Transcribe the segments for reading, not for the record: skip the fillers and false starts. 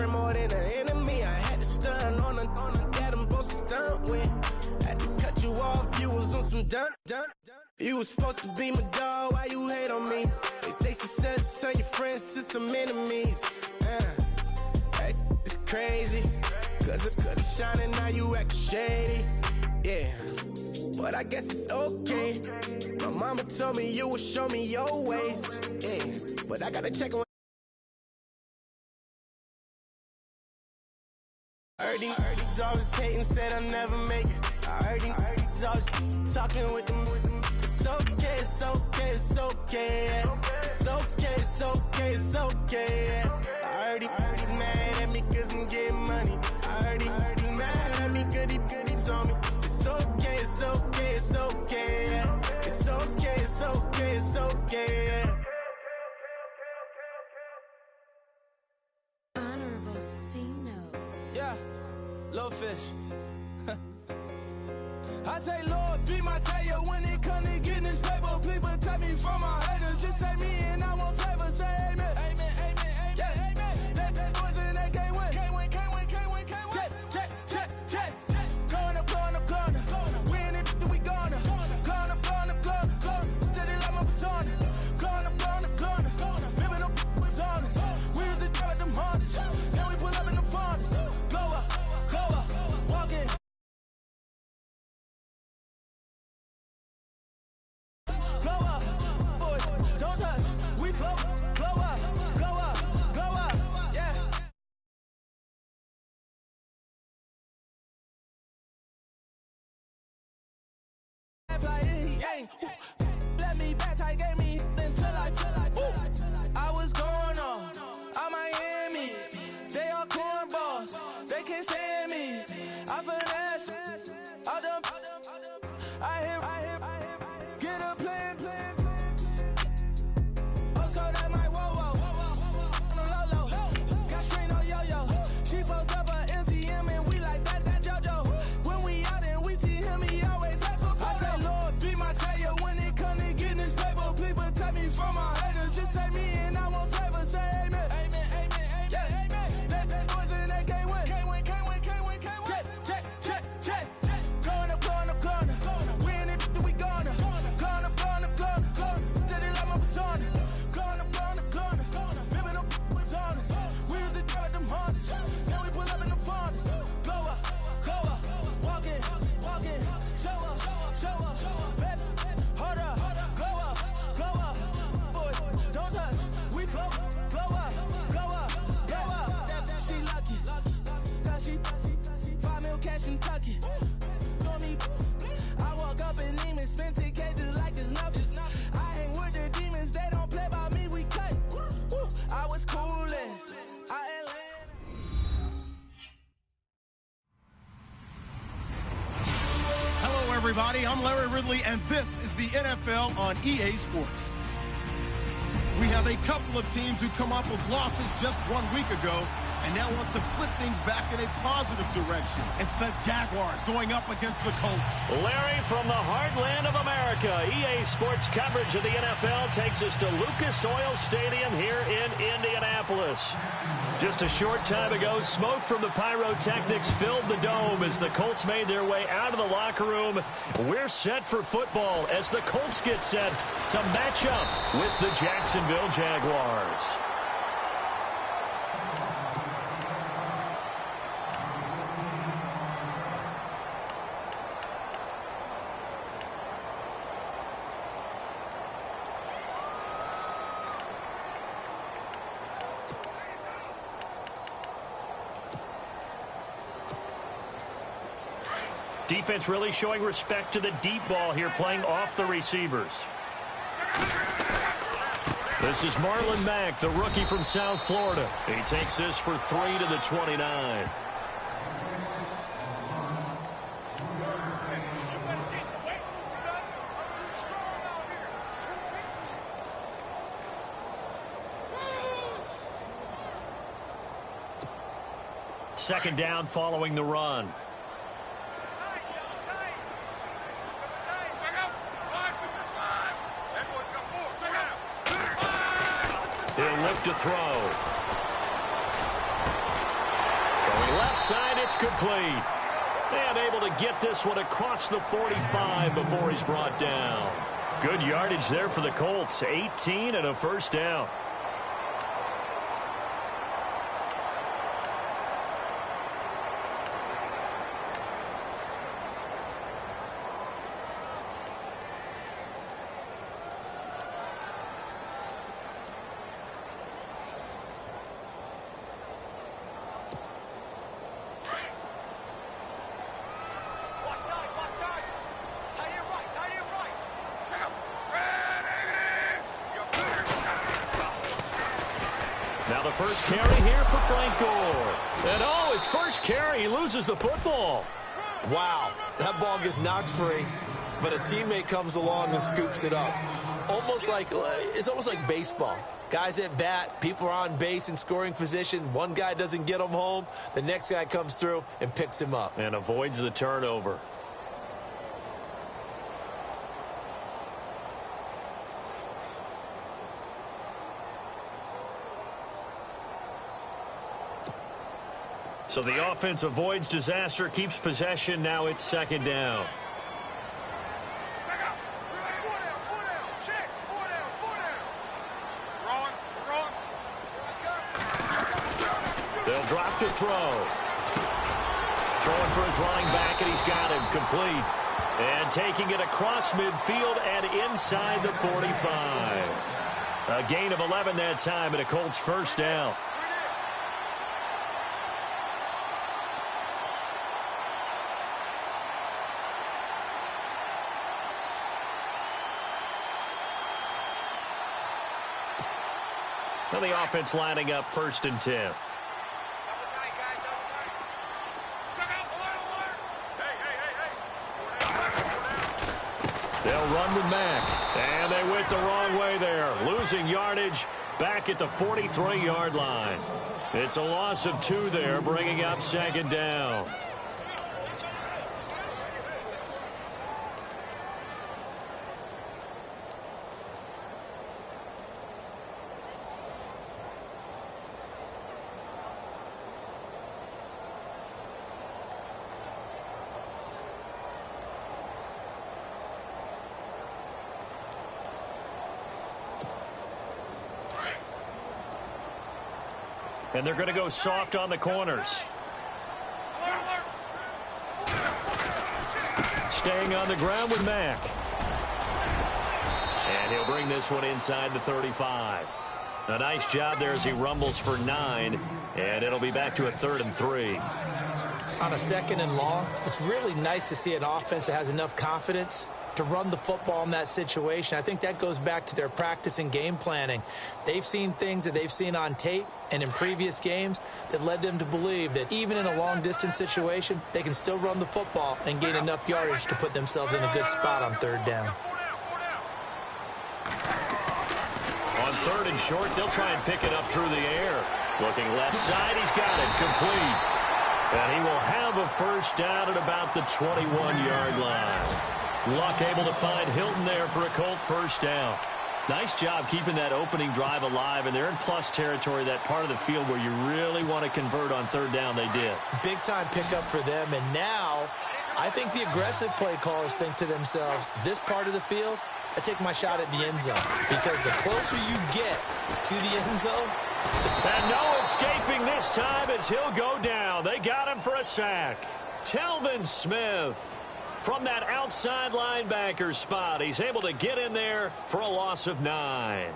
friend more than an enemy. I had to stun on a got them both to stunt with. Had to cut you off, you was on some dun. You was supposed to be my dog, why you hate on me? They say success turn your friends to some enemies. Hey, it's crazy, cause it's shining, now you acting shady. Yeah, but I guess it's okay. My mama told me you would show me your ways. Yeah, but I gotta check on. I heard he's always hating, said I'll never make it. I heard he's always talking with them. It's okay, it's okay, it's okay. It's okay, it's okay, it's okay. I heard he's mad at me cause I'm getting money. I heard he's mad at me cause he's on me. It's okay, it's okay, it's okay. It's okay, it's okay, it's okay. Honorable C-Note. Yeah, little fish. I say, Lord, be my savior when it comes to getting this paper. Please protect me from my haters. Just say me and I won't save us. Say amen. Amen, amen, amen, yeah. Amen. That boys in that can't win. Can't win, can't win, can't win, can't win. Check. Going up. We in it, we gonna. Going up. Did it like my persona. Going up. Remember no was honest. We used to drive them Hondas. Then we pull up in the Fondas. Go up, walk in. Don't touch, we flow, glow up, yeah. Let me back, I gave me until I was going on Miami. They all cornballs, they can't stand me. I finesse, all them, I hear, get a plan. From my haters, just say me and I won't save us. Say amen. Amen, amen, amen. Yeah, amen. That boys in that can't win. Can't win. Check. Going up. We in it, we gonna. Going up. Did it like my persona. Going up. Remember no was honest. We used to drive them Hondas. Now we pull up in the Fondas. Go up. Walk in. Show up. Baby, hold up. Go up. Boys, don't touch. We flow up. She lucky. Cause she 5 mil cash in Kentucky. Told me, I walk up in demons, spend 10K just like it's nothing. I hang with the demons, they don't play by me, we cut. Woo, I was coolin'. Hello, everybody. I'm Larry Ridley, and this is the NFL on EA Sports. We have a couple of teams who come off of losses just 1 week ago and now want to flip things back in a positive direction. It's the Jaguars going up against the Colts. Larry, from the heartland of America, EA Sports coverage of the NFL takes us to Lucas Oil Stadium here in Indianapolis. Just a short time ago, smoke from the pyrotechnics filled the dome as the Colts made their way out of the locker room. We're set for football as the Colts get set to match up with the Jacksonville Jaguars. Defense really showing respect to the deep ball here, playing off the receivers. This is Marlon Mack, the rookie from South Florida. He takes this for 3 to the 29. Second down following the run. He'll look to throw. side, it's complete. And able to get this one across the 45 before he's brought down. Good yardage there for the Colts. 18 and a first down. Now the first carry here for Frank Gore. And his first carry, he loses the football. Wow, that ball gets knocked free, but a teammate comes along and scoops it up. It's almost like baseball. Guys at bat, people are on base in scoring position. One guy doesn't get him home. The next guy comes through and picks him up. And avoids the turnover. So the offense avoids disaster, keeps possession. Now it's second down. They'll drop to throw. Throwing for his running back, and he's got him complete. And taking it across midfield and inside the 45. A gain of 11 that time, and a Colts first down. Now the offense lining up 1st and 10. They'll run with Mack. And they went the wrong way there. Losing yardage back at the 43-yard line. It's a loss of 2 there, bringing up second down. And they're going to go soft on the corners. Staying on the ground with Mack. And he'll bring this one inside the 35. A nice job there as he rumbles for 9. And it'll be back to a 3rd and 3. On a 2nd and long, it's really nice to see an offense that has enough confidence to run the football in that situation. I think that goes back to their practice and game planning. They've seen things that they've seen on tape and in previous games that led them to believe that even in a long-distance situation, they can still run the football and gain enough yardage to put themselves in a good spot on 3rd down. On 3rd and short, they'll try and pick it up through the air. Looking left side, he's got it complete. And he will have a first down at about the 21-yard line. Luck able to find Hilton there for a Colt first down. Nice job keeping that opening drive alive, and they're in plus territory, that part of the field where you really want to convert on 3rd down. They did. Big-time pickup for them, and now I think the aggressive play callers think to themselves, this part of the field, I take my shot at the end zone, because the closer you get to the end zone. And no escaping this time as he'll go down. They got him for a sack. Telvin Smith. From that outside linebacker spot, he's able to get in there for a loss of 9.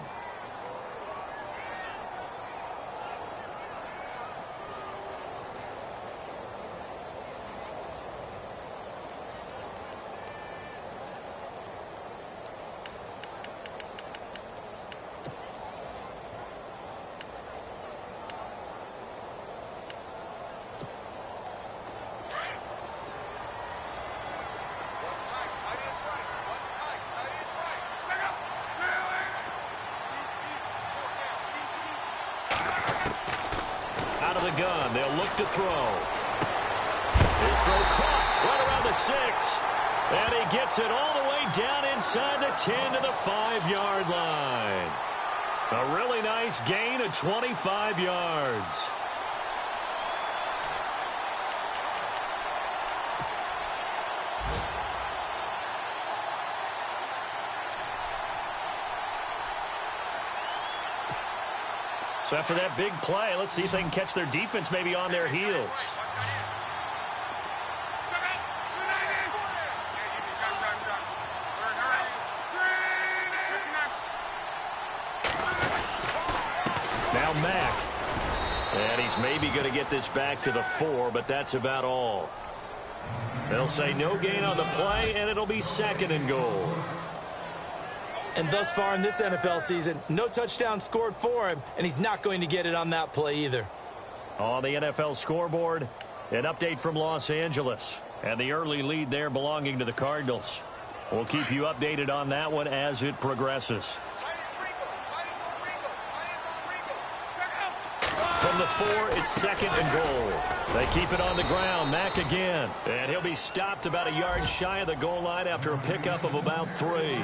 Gun. They'll look to throw. His throw caught right around the 6. And he gets it all the way down inside the 10 to the 5-yard line. A really nice gain of 25 yards. So after that big play, let's see if they can catch their defense maybe on their heels. Now Mack. And he's maybe going to get this back to the 4, but that's about all. They'll say no gain on the play, and it'll be 2nd and goal. And thus far in this NFL season, no touchdown scored for him, and he's not going to get it on that play either. On the NFL scoreboard, an update from Los Angeles, and the early lead there belonging to the Cardinals. We'll keep you updated on that one as it progresses. From the 4, it's 2nd and goal. They keep it on the ground. Mack again. And he'll be stopped about a yard shy of the goal line after a pickup of about 3.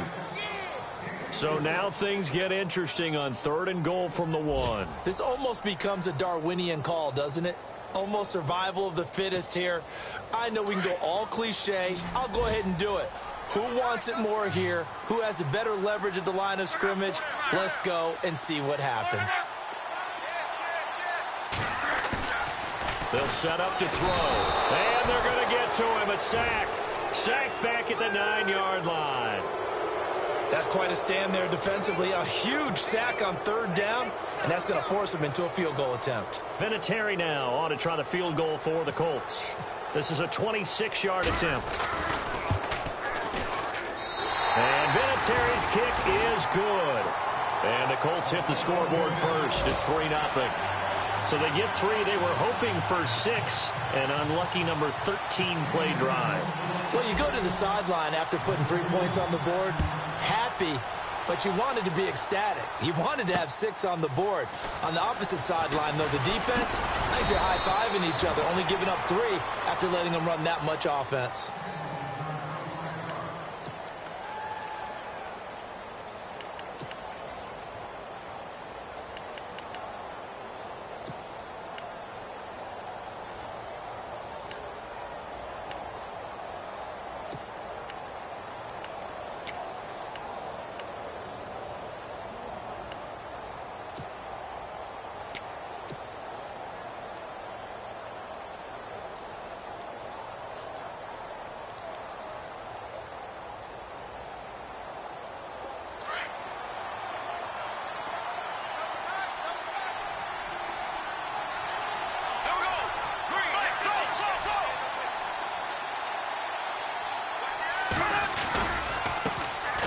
So now things get interesting on 3rd and goal from the 1. This almost becomes a Darwinian call, doesn't it? Almost survival of the fittest here. I know we can go all cliche. I'll go ahead and do it. Who wants it more here? Who has a better leverage at the line of scrimmage? Let's go and see what happens. They'll set up to throw. And they're going to get to him. A sack. Sacked back at the 9-yard line. That's quite a stand there defensively. A huge sack on 3rd down, and that's going to force him into a field goal attempt. Vinatieri now on to try the field goal for the Colts. This is a 26-yard attempt. And Vinatieri's kick is good. And the Colts hit the scoreboard first. It's 3-0. So they get 3. They were hoping for 6. An unlucky number 13 play drive. Well, you go to the sideline after putting 3 points on the board, happy, but you wanted to be ecstatic. You wanted to have 6 on the board. On the opposite sideline, though, the defense, I think they're high-fiving each other, only giving up 3 after letting them run that much offense.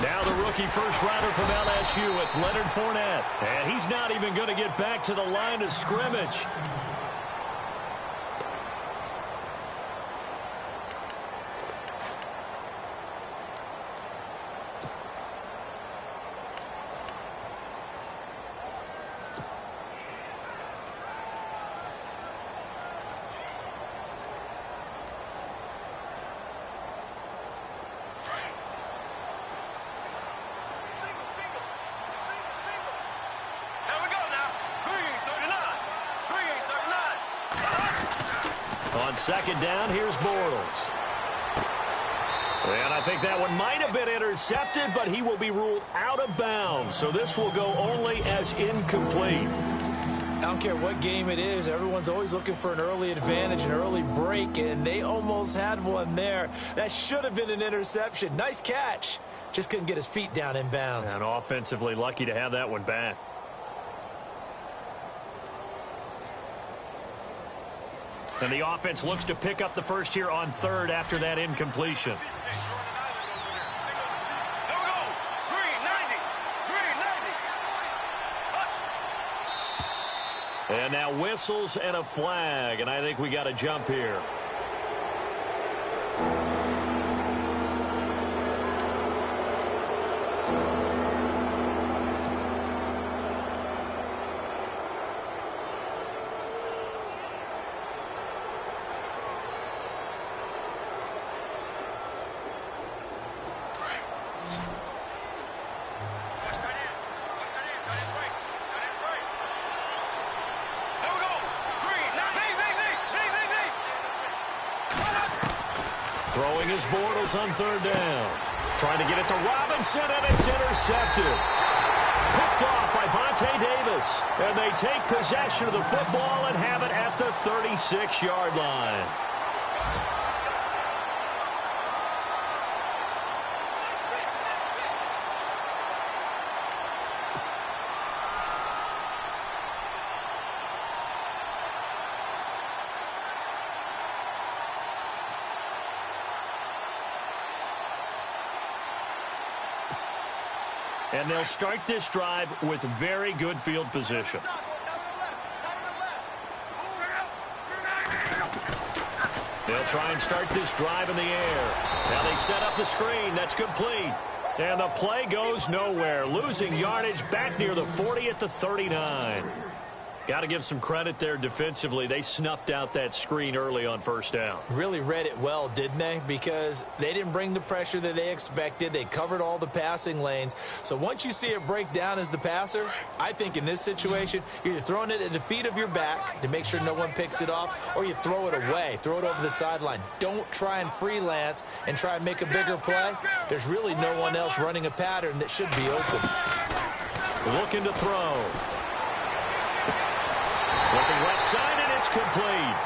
Now the rookie first rounder from LSU, it's Leonard Fournette. And he's not even going to get back to the line of scrimmage. On 2nd down, here's Bortles. And I think that one might have been intercepted, but he will be ruled out of bounds. So this will go only as incomplete. I don't care what game it is. Everyone's always looking for an early advantage, an early break, and they almost had one there. That should have been an interception. Nice catch. Just couldn't get his feet down in bounds. And offensively lucky to have that one back. And the offense looks to pick up the first here on 3rd after that incompletion. And now whistles and a flag, and I think we got a jump here. Throwing his Bortles on 3rd down. Trying to get it to Robinson, and it's intercepted. Picked off by Davis. And they take possession of the football and have it at the 36-yard line. And they'll start this drive with very good field position. They'll try and start this drive in the air. Now they set up the screen. That's complete. And the play goes nowhere. Losing yardage back near the 40 at the 39. Got to give some credit there defensively. They snuffed out that screen early on first down. Really read it well, didn't they? Because they didn't bring the pressure that they expected. They covered all the passing lanes. So once you see it break down as the passer, I think in this situation, you're either throwing it at the feet of your back to make sure no one picks it off, or you throw it away, throw it over the sideline. Don't try and freelance and try and make a bigger play. There's really no one else running a pattern that should be open. Looking to throw. Looking left side, and it's complete.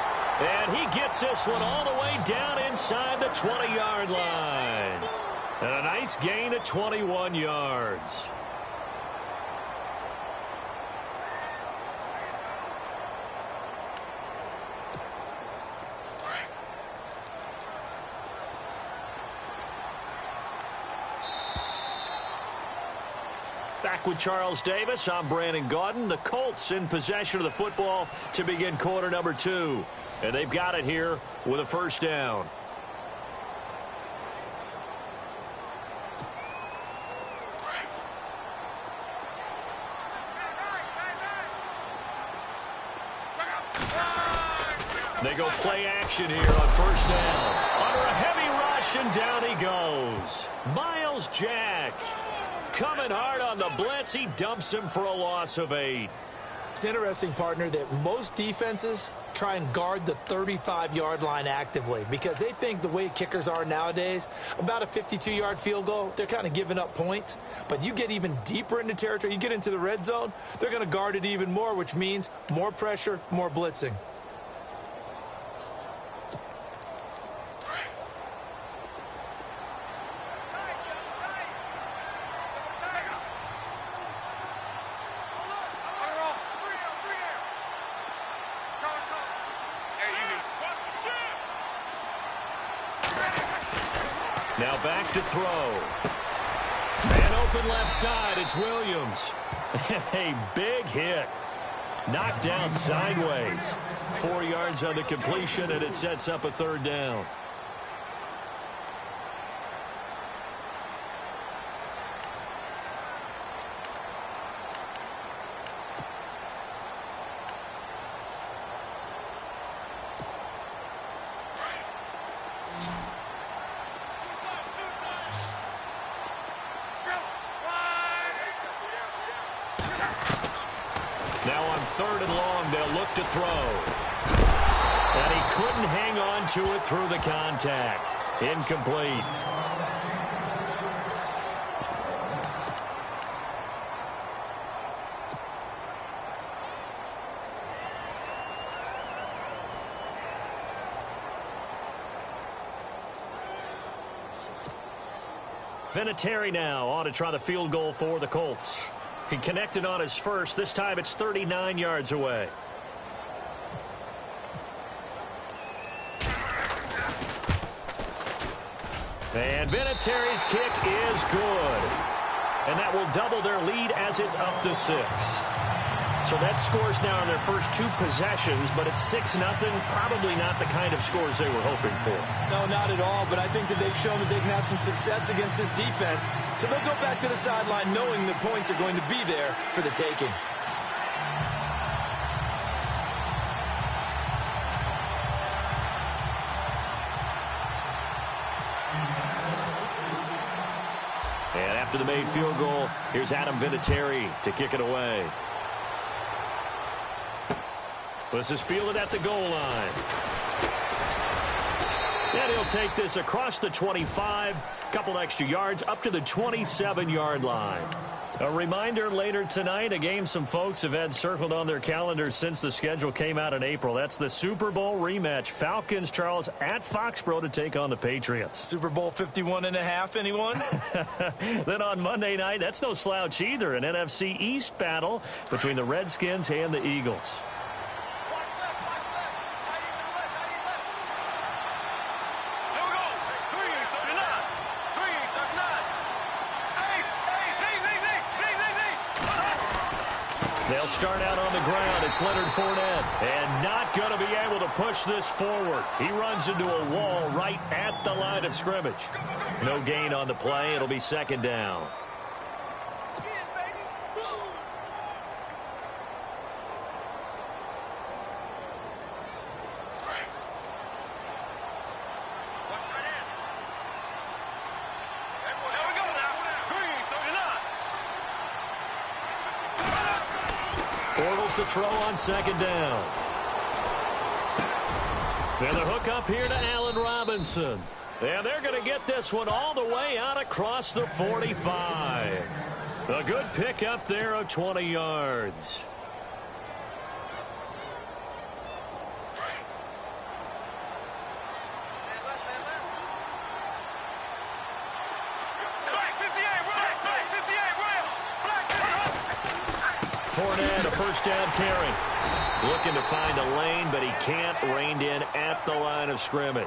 And he gets this one all the way down inside the 20-yard line. And a nice gain of 21 yards. Back with Charles Davis, I'm Brandon Gaudin. The Colts in possession of the football to begin quarter number 2. And they've got it here with a first down. They go play action here on first down. Under a heavy rush, and down he goes. Miles Jack. Coming hard on the blitz, he dumps him for a loss of 8. It's interesting, partner, that most defenses try and guard the 35-yard line actively because they think the way kickers are nowadays, about a 52-yard field goal, they're kind of giving up points. But you get even deeper into territory, you get into the red zone, they're going to guard it even more, which means more pressure, more blitzing. Now back to throw. Man open left side. It's Williams. A big hit. Knocked down sideways. 4 yards on the completion, and it sets up a third down. Now on third and long, they'll look to throw. And he couldn't hang on to it through the contact. Incomplete. Vinatieri now on to try the field goal for the Colts. He connected on his first. This time it's 39 yards away. And Vinatieri's kick is good. And that will double their lead as it's up to 6. So that scores now in their first 2 possessions, but it's 6-0. Probably not the kind of scores they were hoping for. No, not at all, but I think that they've shown that they can have some success against this defense. So they'll go back to the sideline knowing the points are going to be there for the taking. And after the made field goal, here's Adam Vinatieri to kick it away. This is fielded at the goal line. And he'll take this across the 25, couple extra yards up to the 27-yard line. A reminder later tonight, a game some folks have had circled on their calendars since the schedule came out in April. That's the Super Bowl rematch. Falcons, Charles, at Foxborough to take on the Patriots. Super Bowl 51.5, anyone? Then on Monday night, that's no slouch either, an NFC East battle between the Redskins and the Eagles. They'll start out on the ground. It's Leonard Fournette. And not going to be able to push this forward. He runs into a wall right at the line of scrimmage. No gain on the play. It'll be second down. Bortles to throw on second down. And the hook up here to Allen Robinson. And they're going to get this one all the way out across the 45. A good pick up there of 20 yards. Fournette, a first down carry. Looking to find a lane, but he can't. Reined in at the line of scrimmage.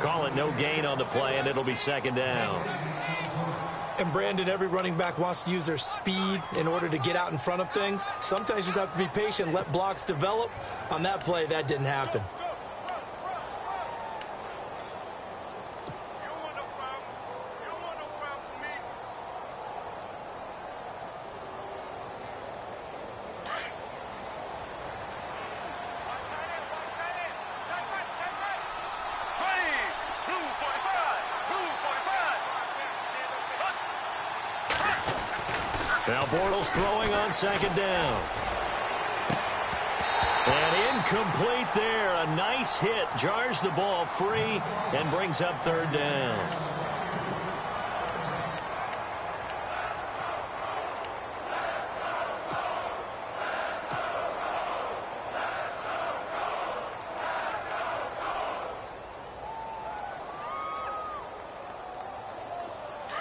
Call it no gain on the play, and it'll be second down. And, Brandon, every running back wants to use their speed in order to get out in front of things. Sometimes you just have to be patient, let blocks develop. On that play, that didn't happen. Now Bortles throwing on second down. And incomplete there. A nice hit. Jars the ball free and brings up third down.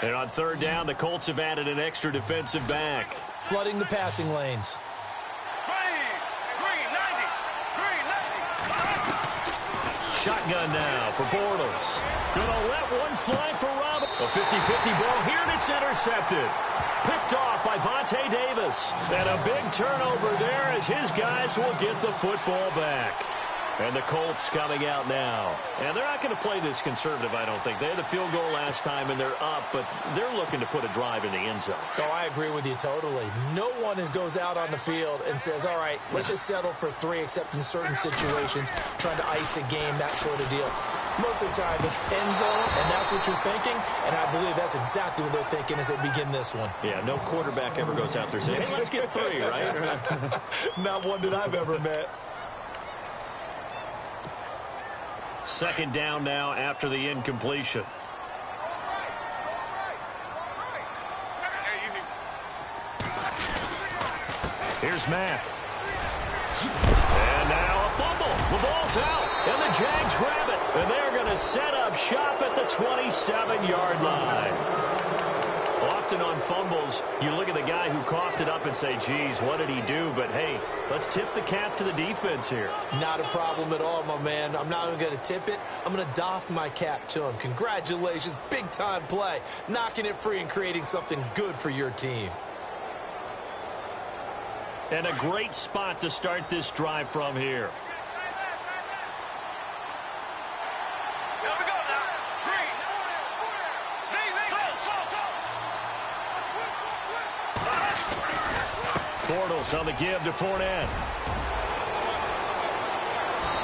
And on third down, the Colts have added an extra defensive back. Flooding the passing lanes. Shotgun now for Bortles. Gonna let one fly for Robin. A 50-50 ball here, and it's intercepted. Picked off by Vontae Davis. And a big turnover there as his guys will get the football back. And the Colts coming out now. And they're not going to play this conservative, I don't think. They had the field goal last time, and they're up, but they're looking to put a drive in the end zone. Oh, I agree with you totally. No one goes out on the field and says, all right, let's just settle for 3, except in certain situations, trying to ice a game, that sort of deal. Most of the time, it's end zone, and that's what you're thinking, and I believe that's exactly what they're thinking as they begin this one. Yeah, no quarterback ever goes out there saying, hey, let's get 3, right? Not one that I've ever met. Second down now after the incompletion. Here's Mack. And now a fumble. The ball's out, and the Jags grab it. And they're going to set up shop at the 27-yard line. Often on fumbles, you look at the guy who coughed it up and say, geez, what did he do? But, hey, let's tip the cap to the defense here. Not a problem at all, my man. I'm not even going to tip it. I'm going to doff my cap to him. Congratulations. Big-time play. Knocking it free and creating something good for your team. And a great spot to start this drive from here. Bortles on the give to Fournette.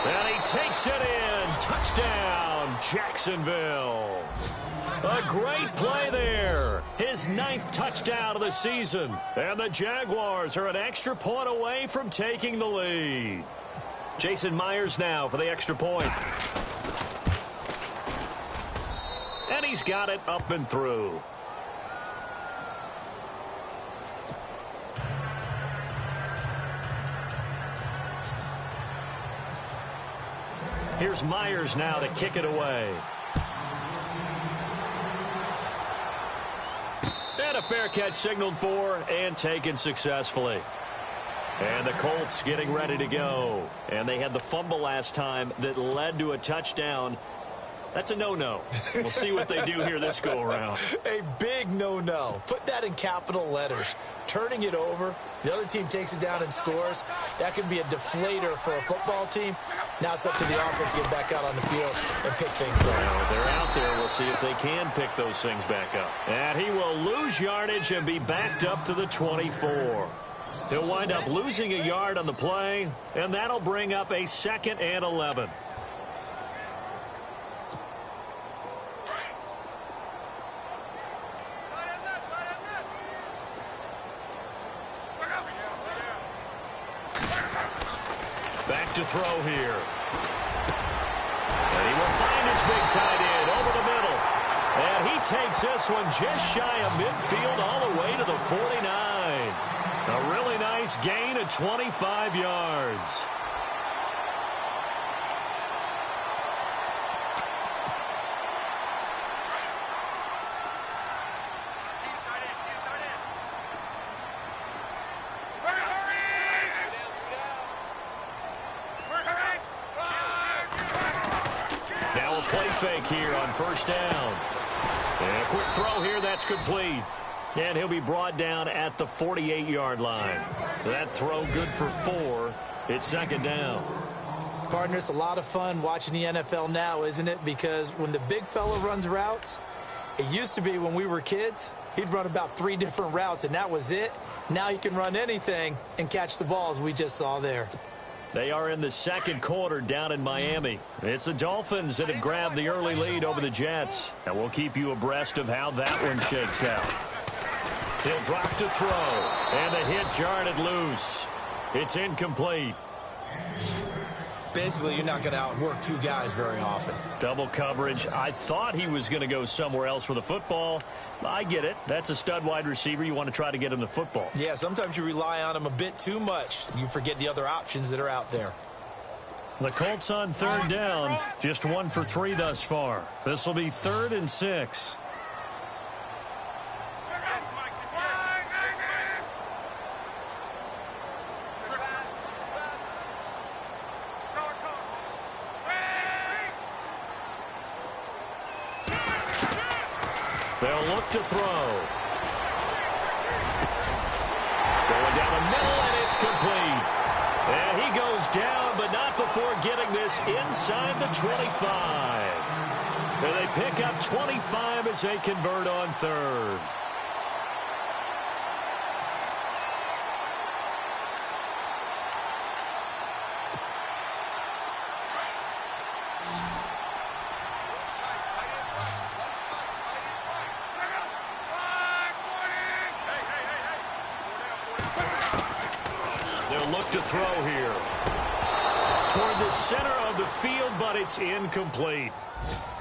And he takes it in. Touchdown, Jacksonville. A great play there. His 9th touchdown of the season. And the Jaguars are an extra point away from taking the lead. Jason Myers now for the extra point. And he's got it up and through. Here's Myers now to kick it away. And a fair catch signaled for and taken successfully. And the Colts getting ready to go. And they had the fumble last time that led to a touchdown. That's a no-no. We'll see what they do here this go-around. A big no-no. Put that in capital letters. Turning it over, the other team takes it down and scores. That can be a deflator for a football team. Now it's up to the offense to get back out on the field and pick things up. Now they're out there. We'll see if they can pick those things back up. And he will lose yardage and be backed up to the 24. He'll wind up losing a yard on the play, and that'll bring up a 2nd and 11. Back to throw here. And he will find his big tight end over the middle. And he takes this one just shy of midfield all the way to the 49. A really nice gain of 25 yards. Fake here on first down. And a quick throw here, that's complete. And he'll be brought down at the 48-yard line. That throw good for 4. It's 2nd down. Partner, it's a lot of fun watching the NFL now, isn't it? Because when the big fella runs routes, it used to be when we were kids, he'd run about 3 different routes, and that was it. Now he can run anything and catch the ball, as we just saw there. They are in the 2nd quarter down in Miami. It's the Dolphins that have grabbed the early lead over the Jets. And we'll keep you abreast of how that one shakes out. He'll drop to throw. And the hit jarred loose. It's incomplete. Basically, you're not going to outwork 2 guys very often. Double coverage. I thought he was going to go somewhere else with the football. I get it. That's a stud wide receiver. You want to try to get him the football. Yeah, sometimes you rely on him a bit too much. You forget the other options that are out there. The Colts on 3rd down. Just 1 for 3 thus far. This will be 3rd and 6. They'll look to throw. Going down the middle, and it's complete. And he goes down, but not before getting this inside the 25. And they pick up 25 as they convert on 3rd. Look to throw here. Toward the center of the field, but it's incomplete.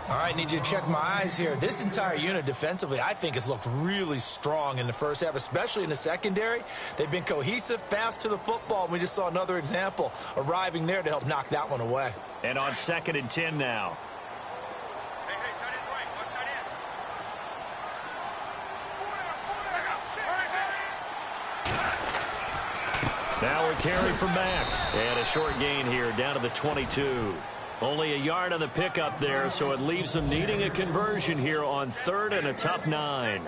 All right, need you to check my eyes here. This entire unit defensively, I think, has looked really strong in the first half, especially in the secondary. They've been cohesive, fast to the football. We just saw another example arriving there to help knock that one away. And on 2nd and 10 now. Now a carry from back. And a short gain here down to the 22. Only a yard on the pickup there, so it leaves them needing a conversion here on 3rd and a tough 9.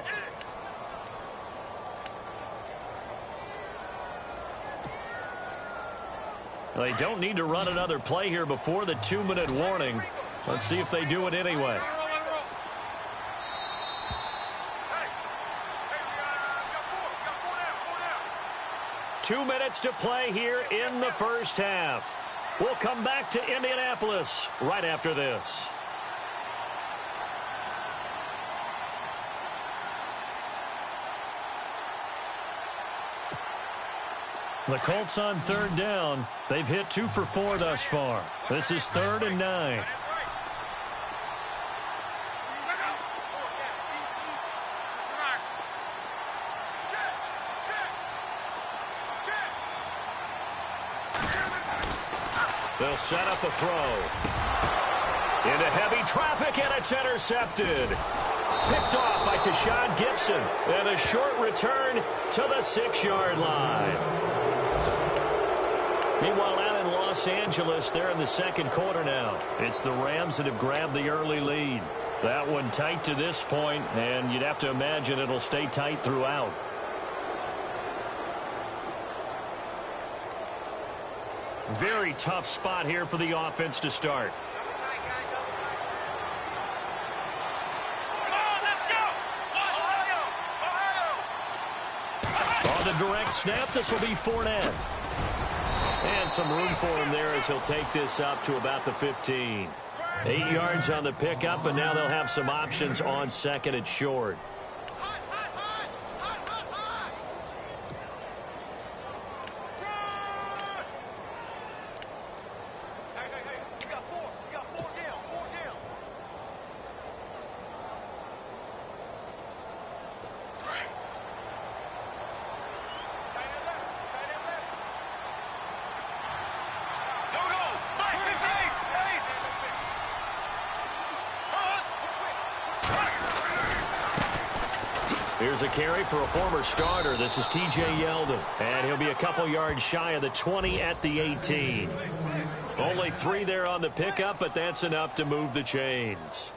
They don't need to run another play here before the 2-minute warning. Let's see if they do it anyway. Two minutes to play here in the first half. We'll come back to Indianapolis right after this. The Colts on 3rd down. They've hit 2 for 4 thus far. This is 3rd and 9. They'll set up a throw. Into heavy traffic, and it's intercepted. Picked off by Tashawn Gibson. And a short return to the 6-yard line. Meanwhile, out in Los Angeles, they're in the second quarter now. It's the Rams that have grabbed the early lead. That one tight to this point, and you'd have to imagine it'll stay tight throughout. Very tough spot here for the offense to start. On the direct snap, this will be Fournette. And some room for him there as he'll take this up to about the 15. 8 yards on the pickup, and now they'll have some options on second and short. Here's a carry for a former starter. This is T.J. Yeldon. And he'll be a couple yards shy of the 20 at the 18. Only 3 there on the pickup, but that's enough to move the chains.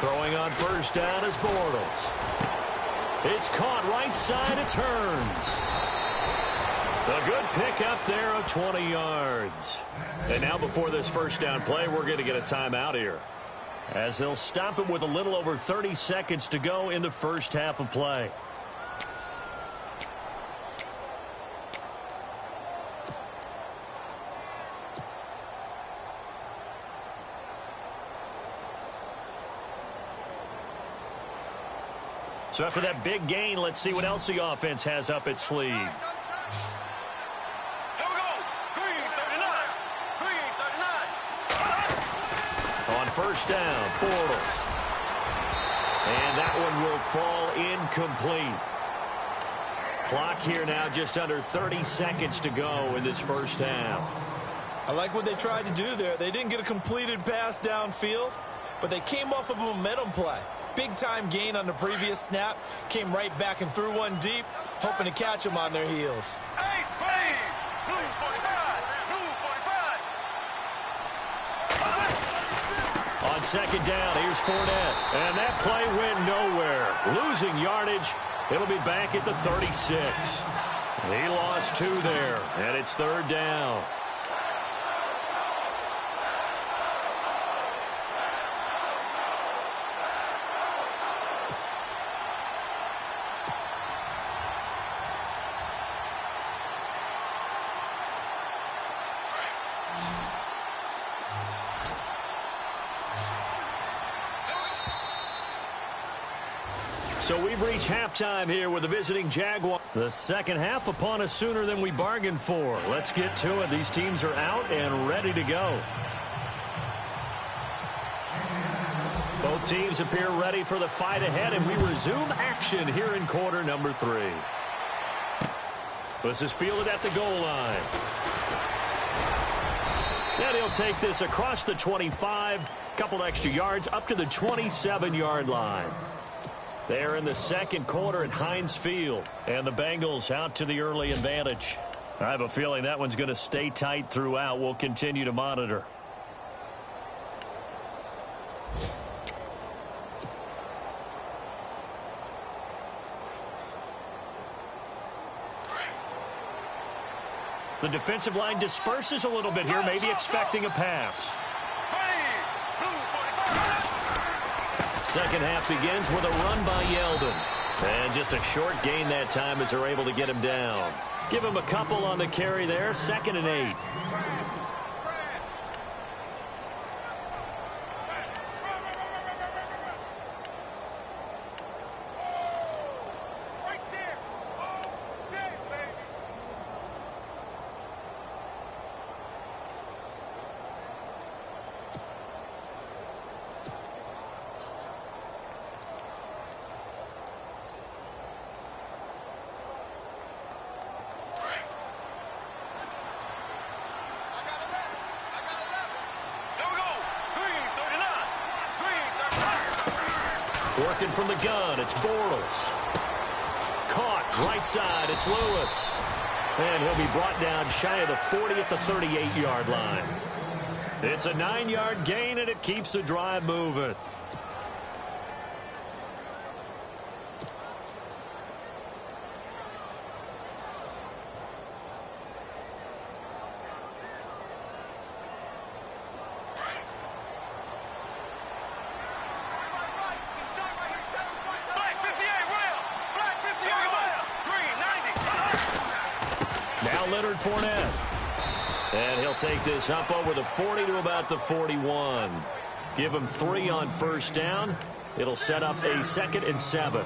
Throwing on first down is Bortles. It's caught right side. It's Hearns. A good pickup there of 20 yards. And now before this first down play, we're going to get a timeout here, as they'll stop it with a little over 30 seconds to go in the first half of play. So after that big gain, let's see what else the offense has up its sleeve. Here we go. Green 39. On first down, Bortles. And that one will fall incomplete. Clock here now just under 30 seconds to go in this first half. I like what they tried to do there. They didn't get a completed pass downfield, but they came off of a momentum play. Big-time gain on the previous snap. Came right back and threw one deep, hoping to catch them on their heels. Ace, Green. Blue 45. Blue 45. On second down, here's Fournette. And that play went nowhere. Losing yardage. It'll be back at the 36. He lost 2 there, and it's third down. So we've reached halftime here with the visiting Jaguars. The second half upon us sooner than we bargained for. Let's get to it. These teams are out and ready to go. Both teams appear ready for the fight ahead, and we resume action here in quarter number 3. This is fielded at the goal line. And he'll take this across the 25, couple extra yards up to the 27-yard line. They're in the second quarter at Heinz Field, and the Bengals out to the early advantage. I have a feeling that one's going to stay tight throughout. We'll continue to monitor. The defensive line disperses a little bit here, maybe expecting a pass. Second half begins with a run by Yeldon. And just a short gain that time as they're able to get him down. Give him a couple on the carry there. 2nd and 8. Working from the gun, it's Bortles. Caught, right side, it's Lewis. And he'll be brought down shy of the 40 at the 38-yard line. It's a 9-yard gain, and it keeps the drive moving. Fournette. And he'll take this up over the 40 to about the 41. Give him 3 on first down. It'll set up a 2nd and 7.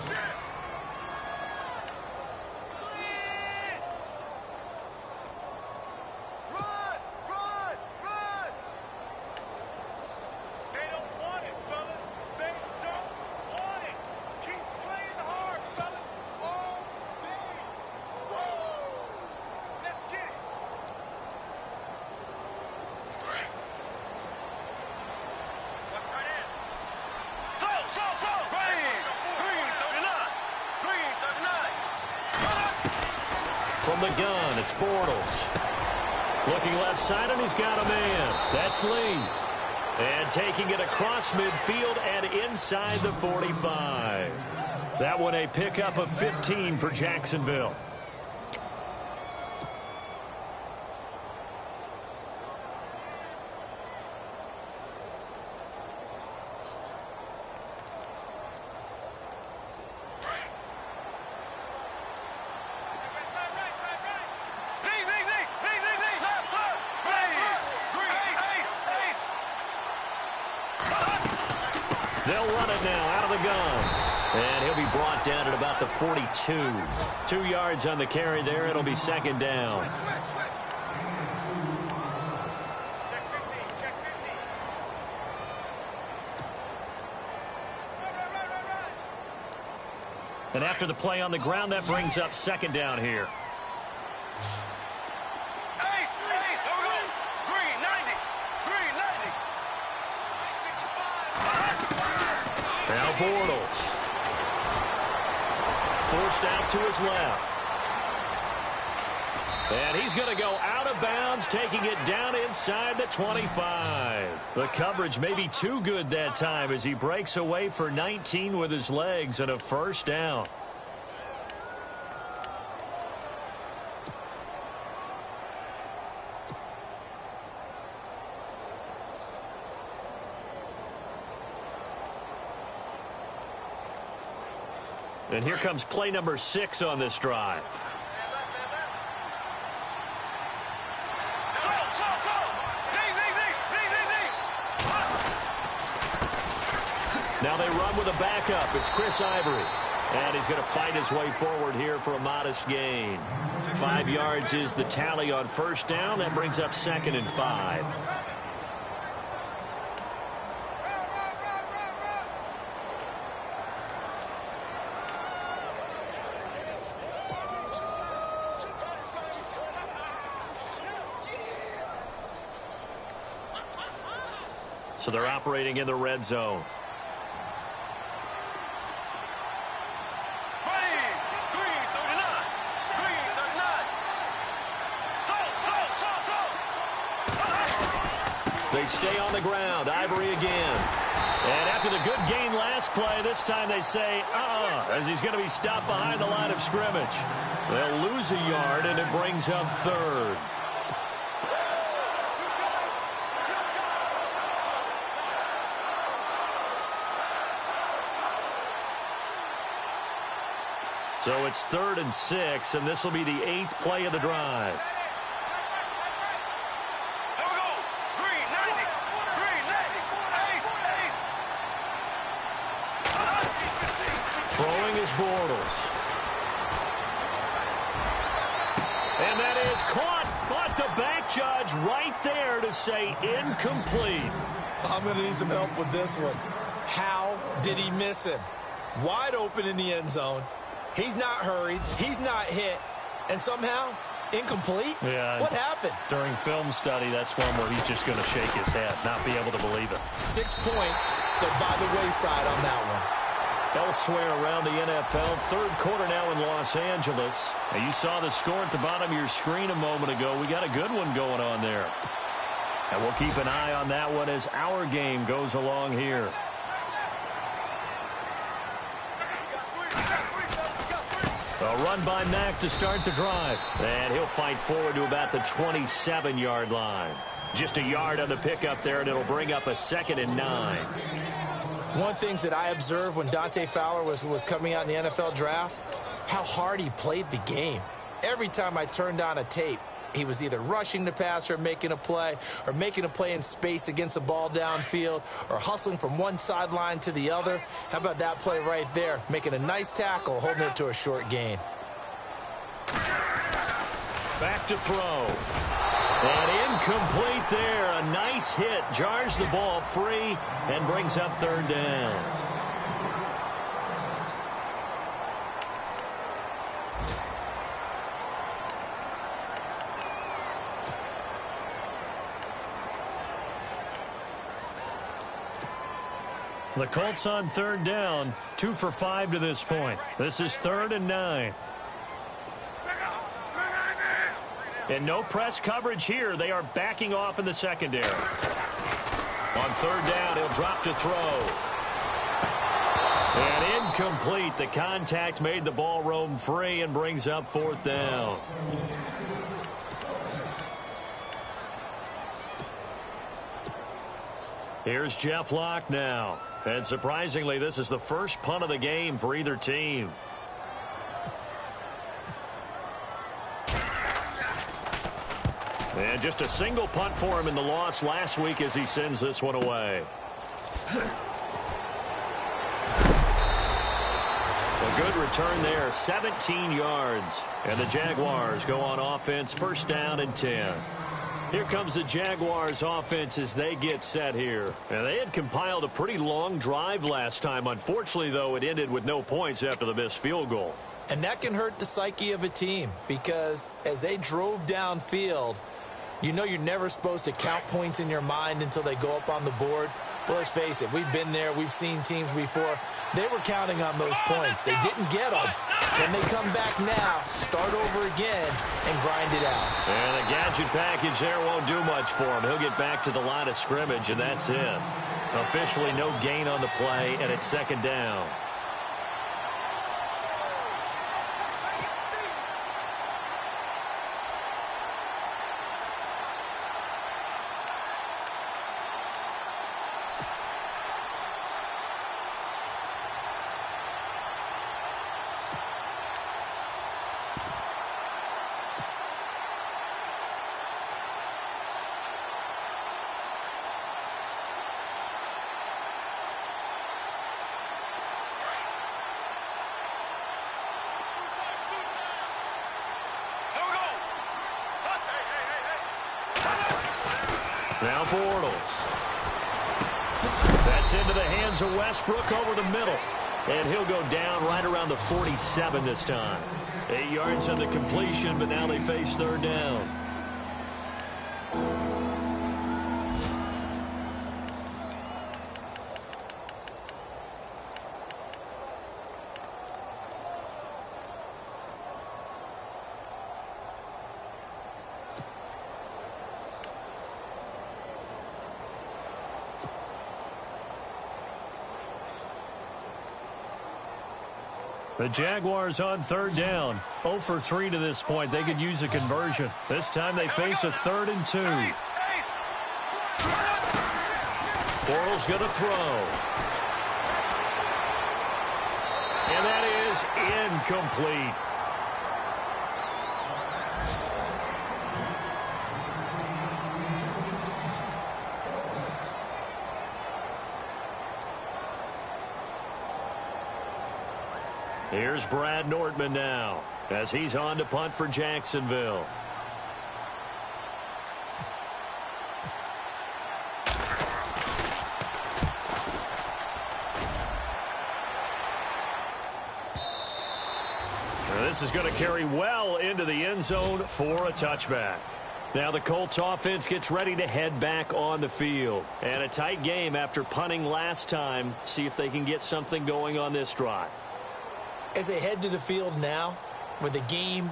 From the gun, it's Bortles. Looking left side, and he's got a man. That's Lee. And taking it across midfield and inside the 45. That one a pickup of 15 for Jacksonville. They'll run it now out of the gun. And he'll be brought down at about the 42. 2 yards on the carry there. It'll be 2nd down. And after the play on the ground, that brings up 2nd down here. Now Bortles. Forced out to his left. And he's going to go out of bounds, taking it down inside the 25. The coverage may be too good that time as he breaks away for 19 with his legs and a first down. And here comes play number 6 on this drive. Now they run with a backup. It's Chris Ivory. And he's going to fight his way forward here for a modest gain. 5 yards is the tally on first down. That brings up 2nd and 5. So they're operating in the red zone. They stay on the ground. Ivory again. And after the good gain last play, this time they say, as he's going to be stopped behind the line of scrimmage. They'll lose a yard, and it brings up 3rd. So it's 3rd and 6, and this will be the 8th play of the drive. Throwing is Bortles. And that is caught, but the back judge right there to say incomplete. I'm going to need some help with this one. How did he miss him? Wide open in the end zone. He's not hurried. He's not hit. And somehow, incomplete? Yeah. What happened? During film study, that's one where he's just going to shake his head, not be able to believe it. 6 points go by the wayside on that one. Elsewhere around the NFL, third quarter now in Los Angeles. Now you saw the score at the bottom of your screen a moment ago. We got a good one going on there. And we'll keep an eye on that one as our game goes along here. A run by Mack to start the drive. And he'll fight forward to about the 27-yard line. Just a yard on the pickup there, and it'll bring up a 2nd and 9. One of the things that I observed when Dante Fowler was coming out in the NFL draft, how hard he played the game. Every time I turned on a tape, he was either rushing the passer or making a play in space against a ball downfield, or hustling from one sideline to the other. How about that play right there? Making a nice tackle, holding it to a short gain. Back to throw. And incomplete there. A nice hit. Jars the ball free and brings up 3rd down. The Colts on 3rd down. 2 for 5 to this point. This is 3rd and 9. And no press coverage here. They are backing off in the secondary. On 3rd down, he'll drop to throw. And incomplete. The contact made the ball roam free and brings up 4th down. Here's Jeff Locke now. And surprisingly, this is the first punt of the game for either team. And just a single punt for him in the loss last week as he sends this one away. A good return there, 17 yards. And the Jaguars go on offense, 1st down and 10. Here comes the Jaguars offense as they get set here. And they had compiled a pretty long drive last time. Unfortunately, though, it ended with no points after the missed field goal. And that can hurt the psyche of a team, because as they drove downfield, you know you're never supposed to count points in your mind until they go up on the board. Well, let's face it, we've been there. We've seen teams before. They were counting on those points. They didn't get them. Can they come back now, start over again, and grind it out? And the gadget package there won't do much for him. He'll get back to the line of scrimmage, and that's it. Officially no gain on the play, and it's 2nd down. Now Bortles. That's into the hands of Westbrook over the middle. And he'll go down right around the 47 this time. 8 yards on the completion, but now they face 3rd down. The Jaguars on 3rd down. 0 for 3 to this point. They could use a conversion. This time they face a 3rd and 2. Bortles going to throw. And that is is incomplete. Here's Brad Nordman now as he's on to punt for Jacksonville. This is going to carry well into the end zone for a touchback. Now the Colts offense gets ready to head back on the field. And a tight game after punting last time. See if they can get something going on this drive. As they head to the field now, with the game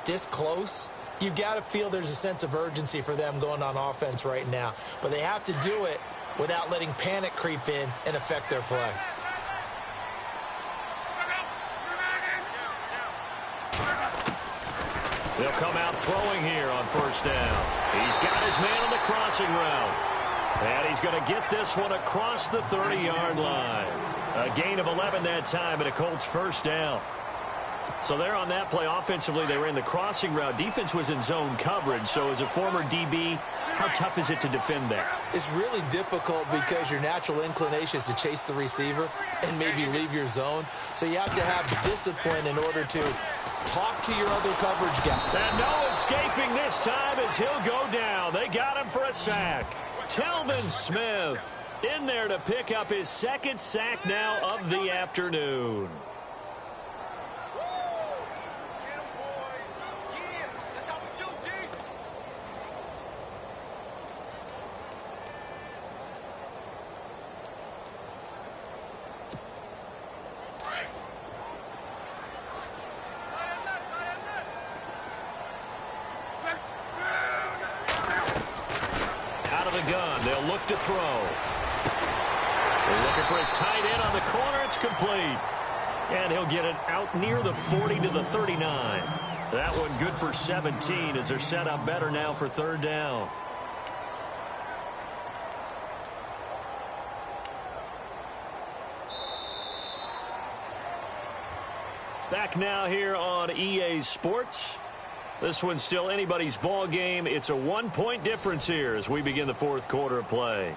this close, you've got to feel there's a sense of urgency for them going on offense right now. But they have to do it without letting panic creep in and affect their play. They'll come out throwing here on first down. He's got his man on the crossing route. And he's going to get this one across the 30-yard line. A gain of 11 that time and a Colts first down. So there on that play, offensively, they ran the crossing route. Defense was in zone coverage. So as a former DB, how tough is it to defend that? It's really difficult because your natural inclination is to chase the receiver and maybe leave your zone. So you have to have discipline in order to talk to your other coverage guy. And no escaping this time as he'll go down. They got him for a sack. Telvin Smith in there to pick up his second sack now of the afternoon. Out of the gun, they'll look to throw. They're looking for his tight end on the corner. It's complete. And he'll get it out near the 40 to the 39. That one good for 17 as they're set up better now for third down. Back now here on EA Sports. This one's still anybody's ball game. It's a 1-point difference here as we begin the fourth quarter of play.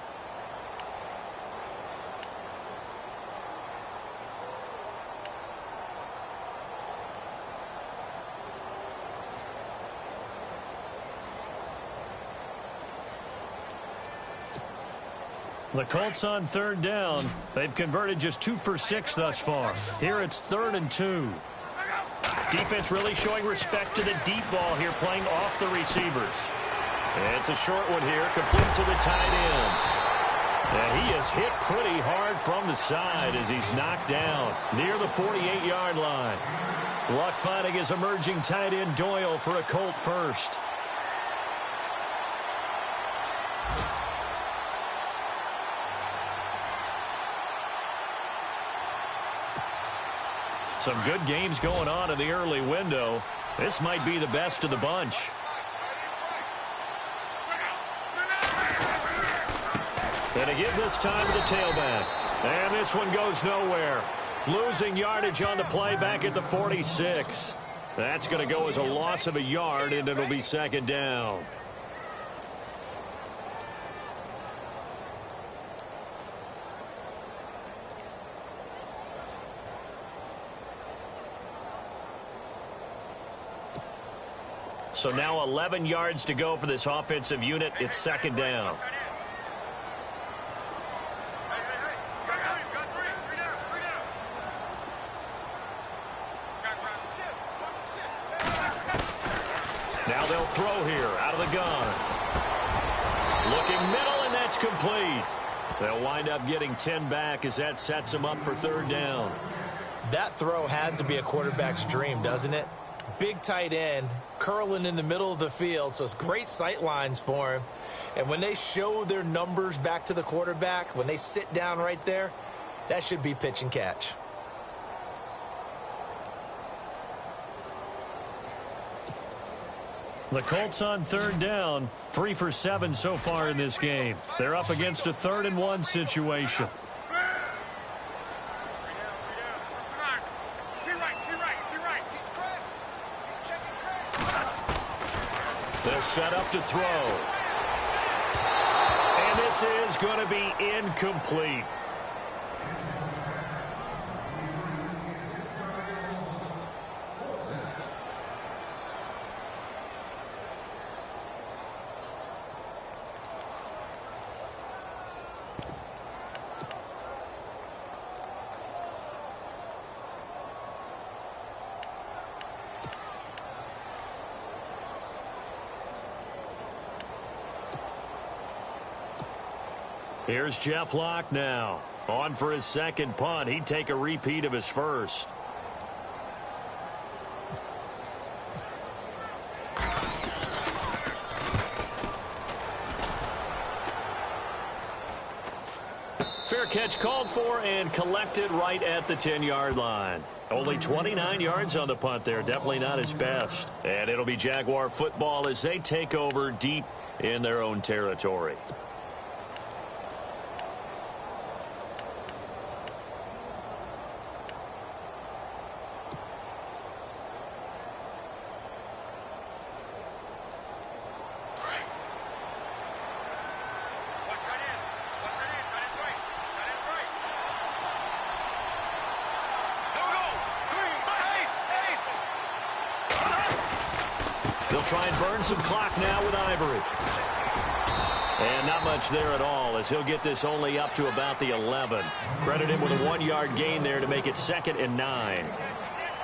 The Colts on third down. They've converted just 2 for 6 thus far. Here it's 3rd and 2. Defense really showing respect to the deep ball here, playing off the receivers. And it's a short one here, complete to the tight end. And he is hit pretty hard from the side as he's knocked down near the 48-yard line. Luck finding his emerging tight end Doyle for a Colt first. Some good games going on in the early window. This might be the best of the bunch. And a give this time to the tailback. And this one goes nowhere. Losing yardage on the play back at the 46. That's going to go as a loss of a yard, and it'll be second down. So now 11 yards to go for this offensive unit. It's second down. Now they'll throw here out of the gun. Looking middle, and that's complete. They'll wind up getting 10 back as that sets them up for third down. That throw has to be a quarterback's dream, doesn't it? Big tight end, curling in the middle of the field, so it's great sight lines for him. And when they show their numbers back to the quarterback, when they sit down right there, that should be pitch and catch. The Colts on third down, 3 for 7 so far in this game. They're up against a 3rd and 1 situation. They'll set up to throw. And this is going to be incomplete. Here's Jeff Locke now. On for his second punt. He'd take a repeat of his first. Fair catch called for and collected right at the 10-yard line. Only 29 yards on the punt there. Definitely not his best. And it'll be Jaguar football as they take over deep in their own territory. They'll try and burn some clock now with Ivory. And not much there at all as he'll get this only up to about the 11. Credit him with a 1-yard gain there to make it 2nd and 9.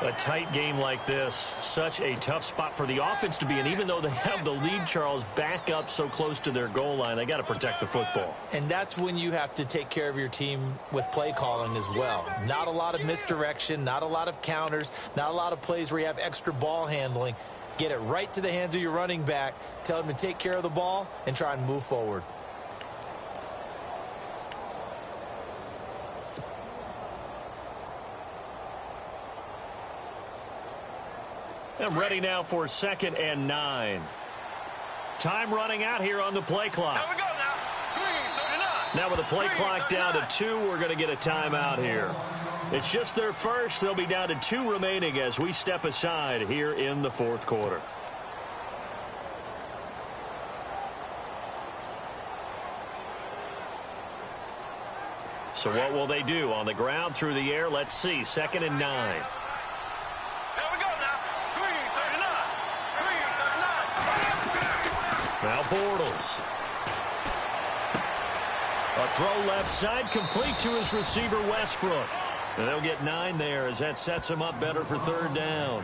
A tight game like this, such a tough spot for the offense to be in. Even though they have the lead, Charles, back up so close to their goal line, they got to protect the football. And that's when you have to take care of your team with play calling as well. Not a lot of misdirection, not a lot of counters, not a lot of plays where you have extra ball handling. Get it right to the hands of your running back. Tell him to take care of the ball and try and move forward. And ready now for 2nd and 9. Time running out here on the play clock. Here we go now. Now with the play clock down to 2, we're going to get a timeout here. It's just their first. They'll be down to 2 remaining as we step aside here in the 4th quarter. So what will they do? On the ground, through the air, let's see. 2nd and 9. Here we go now. 3:39. Now Bortles. A throw left side, complete to his receiver, Westbrook. And they'll get 9 there as that sets him up better for 3rd down.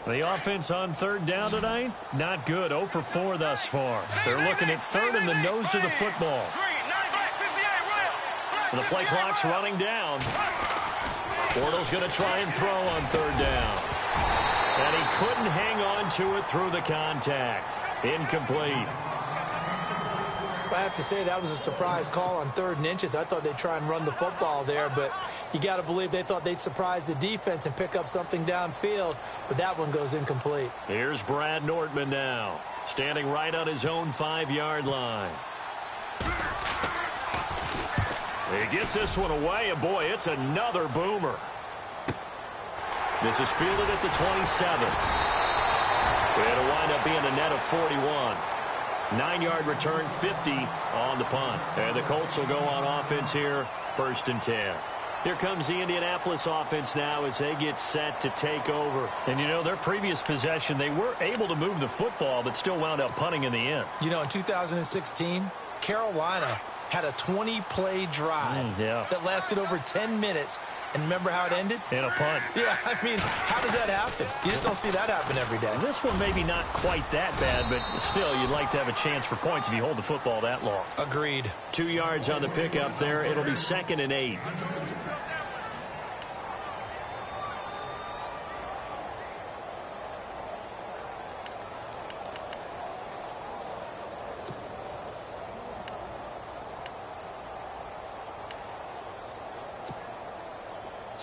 The offense on 3rd down tonight, not good. 0 for 4 thus far. They're looking at 3rd in the nose of the football. And the play clock's running down. Bortles going to try and throw on 3rd down. And he couldn't hang on to it through the contact. Incomplete. I have to say that was a surprise call on 3rd and inches. I thought they'd try and run the football there, but you got to believe they thought they'd surprise the defense and pick up something downfield, but that one goes incomplete. Here's Brad Nortman now, standing right on his own 5-yard line. He gets this one away, and boy, it's another boomer. This is fielded at the 27. It'll wind up being a net of 41. 9-yard return, 50 on the punt. And the Colts will go on offense here, 1st and 10. Here comes the Indianapolis offense now as they get set to take over. And, you know, their previous possession, they were able to move the football, but still wound up punting in the end. You know, in 2016, Carolina had a 20-play drive that lasted over 10 minutes. And remember how it ended? In a punt. Yeah, I mean, how does that happen? You just don't see that happen every day. This one maybe not quite that bad, but still, you'd like to have a chance for points if you hold the football that long. Agreed. 2 yards on the pickup there. It'll be 2nd and 8.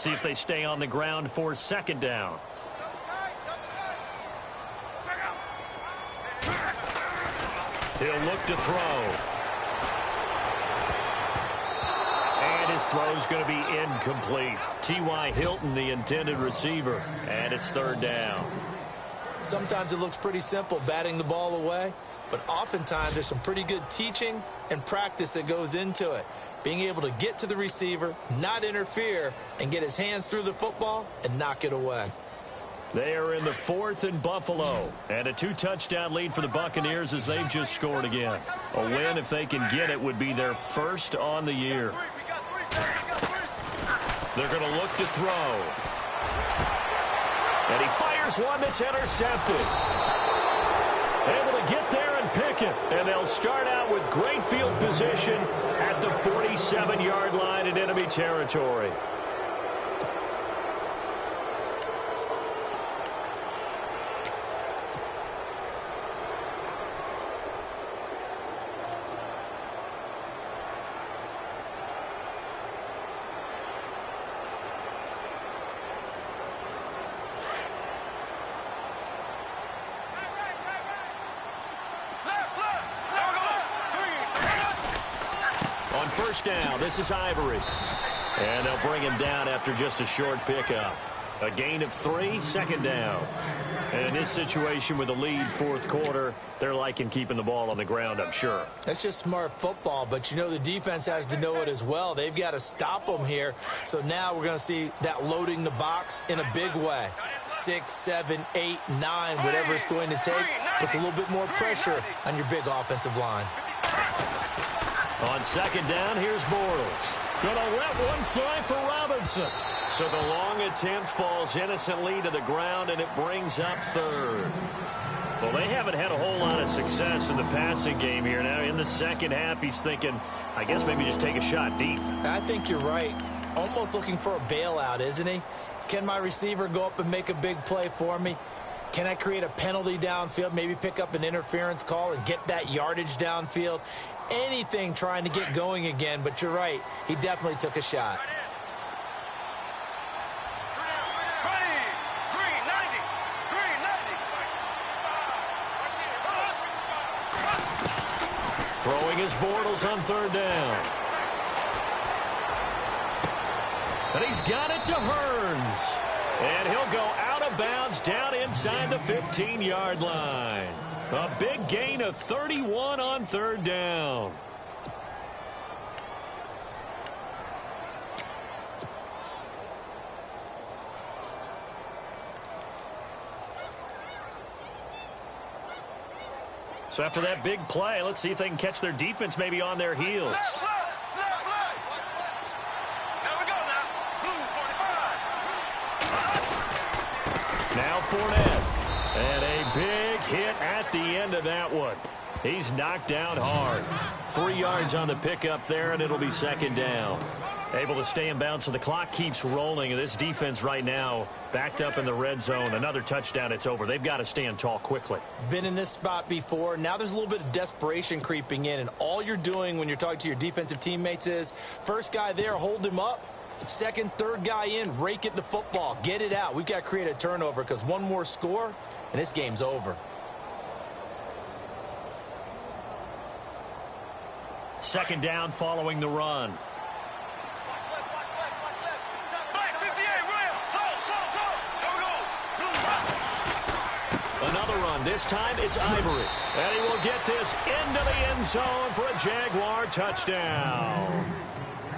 See if they stay on the ground for second down. He'll look to throw. And his throw's going to be incomplete. T.Y. Hilton, the intended receiver. And it's third down. Sometimes it looks pretty simple, batting the ball away. But oftentimes there's some pretty good teaching and practice that goes into it. Being able to get to the receiver, not interfere, and get his hands through the football and knock it away. They are in the 4th in Buffalo. And a 2-touchdown lead for the Buccaneers as they've just scored again. A win, if they can get it, would be their first on the year. They're going to look to throw. And he fires one that's intercepted. Able to get there and pick it. And they'll start out with great field position at the 47-yard line in enemy territory. First down, this is Ivory. And they'll bring him down after just a short pickup. A gain of 3, second down. And in this situation with a lead fourth quarter, they're liking keeping the ball on the ground, I'm sure. That's just smart football, but you know the defense has to know it as well. They've got to stop them here. So now we're going to see that loading the box in a big way. 6, 7, 8, 9, whatever it's going to take, puts a little bit more pressure on your big offensive line. On second down, here's Bortles. Gonna let one fly for Robinson. So the long attempt falls innocently to the ground, and it brings up third. Well, they haven't had a whole lot of success in the passing game here. Now, in the second half, he's thinking, I guess maybe just take a shot deep. I think you're right. Almost looking for a bailout, isn't he? Can my receiver go up and make a big play for me? Can I create a penalty downfield, maybe pick up an interference call and get that yardage downfield? Anything trying to get going again, but you're right. He definitely took a shot. Throwing his Bortles on third down. And he's got it to Hearns. And he'll go out of bounds down inside the 15-yard line. A big gain of 31 on third down. So after that big play, let's see if they can catch their defense maybe on their heels. Now Fournette. And a big hit at the end of that one. He's knocked down hard. 3 yards on the pickup there, and it'll be second down. Able to stay in bounds, so the clock keeps rolling. This defense right now backed up in the red zone. Another touchdown, it's over. They've got to stand tall quickly. Been in this spot before. Now there's a little bit of desperation creeping in, and all you're doing when you're talking to your defensive teammates is first guy there, hold him up. Second, third guy in, rake it the football. Get it out. We've got to create a turnover because one more score, and this game's over. Second down following the run. Another run. This time it's Ivory. And he will get this into the end zone for a Jaguar touchdown.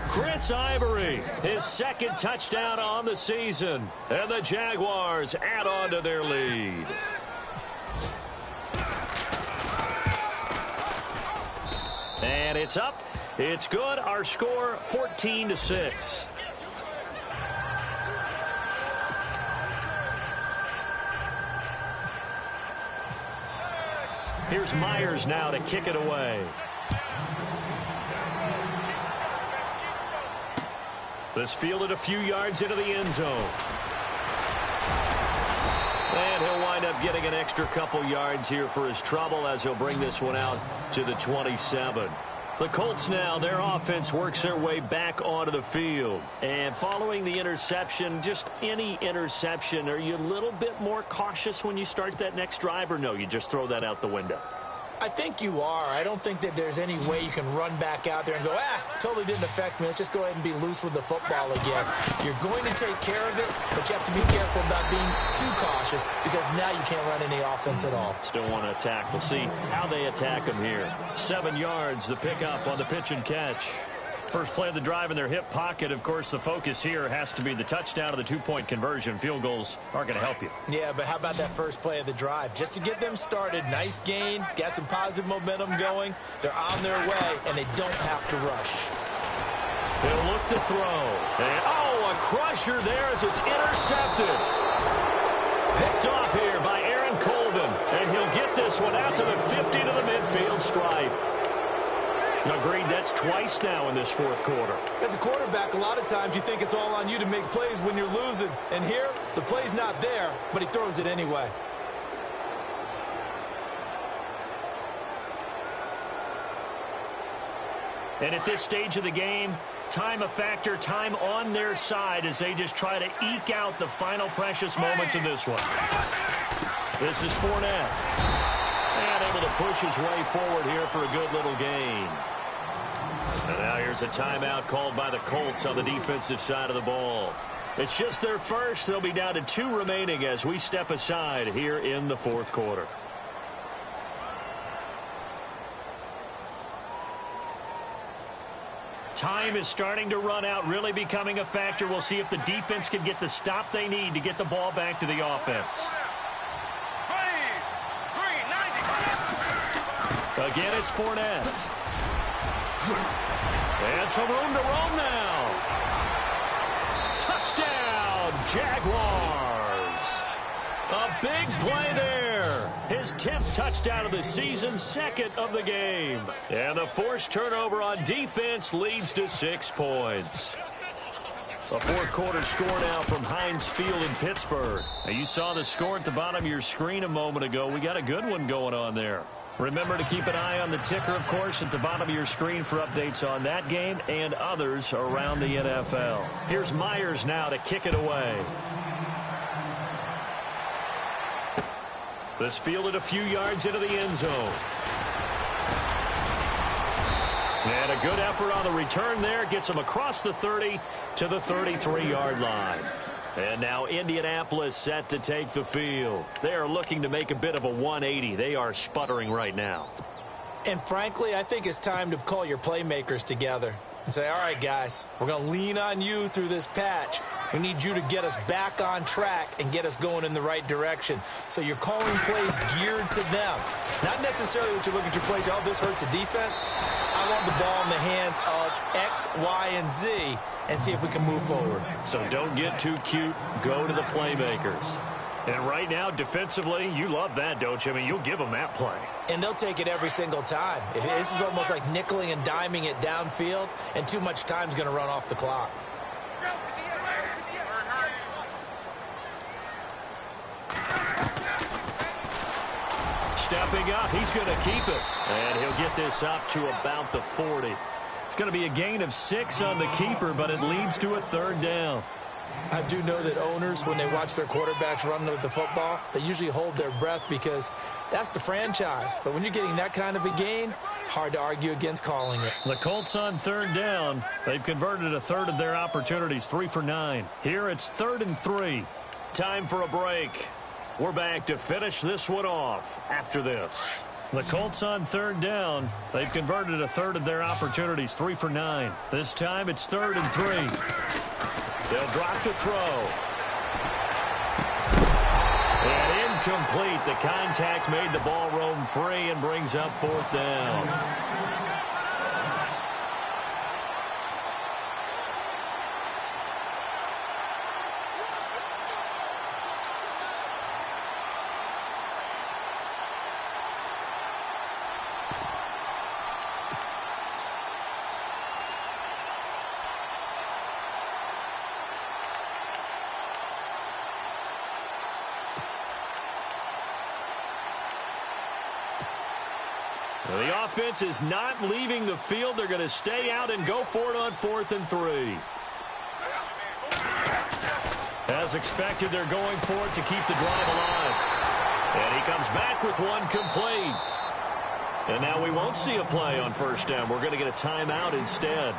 Chris Ivory, his second touchdown on the season. And the Jaguars add on to their lead. And it's up. It's good. Our score 14-6. Here's Myers now to kick it away. This fielded a few yards into the end zone. And he'll wind up getting an extra couple yards here for his trouble as he'll bring this one out to the 27. The Colts now, their offense works their way back onto the field. And following the interception, just any interception, are you a little bit more cautious when you start that next drive, or no, you just throw that out the window? I think you are. I don't think that there's any way you can run back out there and go, totally didn't affect me. Let's just go ahead and be loose with the football again. You're going to take care of it, but you have to be careful about being too cautious because now you can't run any offense at all. Still want to attack. We'll see how they attack them here. 7 yards, the pickup on the pitch and catch. First play of the drive in their hip pocket. Of course, the focus here has to be the touchdown of the 2-point conversion. Field goals aren't going to help you. Yeah, but how about that first play of the drive? Just to get them started, nice gain, got some positive momentum going. They're on their way, and they don't have to rush. They'll look to throw. And, a crusher there as it's intercepted. Picked off here by Aaron Colvin, and he'll get this one out to the 50 to the midfield stripe. Agreed, that's twice now in this fourth quarter. As a quarterback, a lot of times you think it's all on you to make plays when you're losing. And here, the play's not there, but he throws it anyway. And at this stage of the game, time a factor, time on their side as they just try to eke out the final precious moments of this one. This is Fournette. And able to push his way forward here for a good little gain. And now here's a timeout called by the Colts on the defensive side of the ball. It's just their first. They'll be down to 2 remaining as we step aside here in the fourth quarter. Time is starting to run out, really becoming a factor. We'll see if the defense can get the stop they need to get the ball back to the offense. Again, it's Fournette. And some room to roam now. Touchdown, Jaguars. A big play there. His 10th touchdown of the season, 2nd of the game. And the forced turnover on defense leads to 6 points. A fourth quarter score now from Heinz Field in Pittsburgh. Now, you saw the score at the bottom of your screen a moment ago. We got a good one going on there. Remember to keep an eye on the ticker, of course, at the bottom of your screen for updates on that game and others around the NFL. Here's Myers now to kick it away. This fielded a few yards into the end zone. And a good effort on the return there. Gets him across the 30 to the 33-yard line. And now Indianapolis set to take the field. They are looking to make a bit of a 180. They are sputtering right now. And frankly, I think it's time to call your playmakers together and say, all right, guys, we're going to lean on you through this patch. We need you to get us back on track and get us going in the right direction. So you're calling plays geared to them. Not necessarily what you look at your plays, this hurts the defense. I want the ball in the hands of X, Y, and Z and see if we can move forward. So don't get too cute. Go to the playmakers. And right now, defensively, you love that, don't you? I mean, you'll give them that play. And they'll take it every single time. This is almost like nickeling and diming it downfield, and too much time's going to run off the clock. Stepping up, he's going to keep it. And he'll get this up to about the 40. It's going to be a gain of 6 on the keeper, but it leads to a 3rd down. I do know that owners, when they watch their quarterbacks run with the football, they usually hold their breath because that's the franchise. But when you're getting that kind of a gain, hard to argue against calling it. The Colts on 3rd down. They've converted a 1/3 of their opportunities, 3 for 9. Here it's 3rd and 3. Time for a break. We're back to finish this one off after this. The Colts on 3rd down. They've converted a 1/3 of their opportunities, 3 for 9. This time it's 3rd and 3. They'll drop to throw. And incomplete. The contact made the ball roam free and brings up 4th down. Well, the offense is not leaving the field. They're going to stay out and go for it on 4th and 3. As expected, they're going for it to keep the drive alive. And he comes back with one complete. And now we won't see a play on 1st down. We're going to get a timeout instead,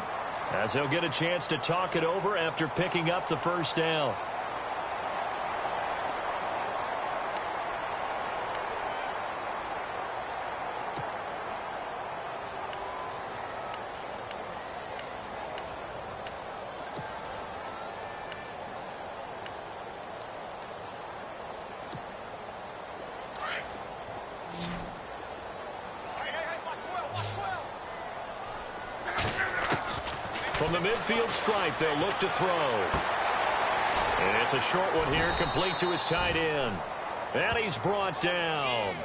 as he'll get a chance to talk it over after picking up the 1st down. From the midfield stripe, they'll look to throw. And it's a short one here, complete to his tight end. And he's brought down.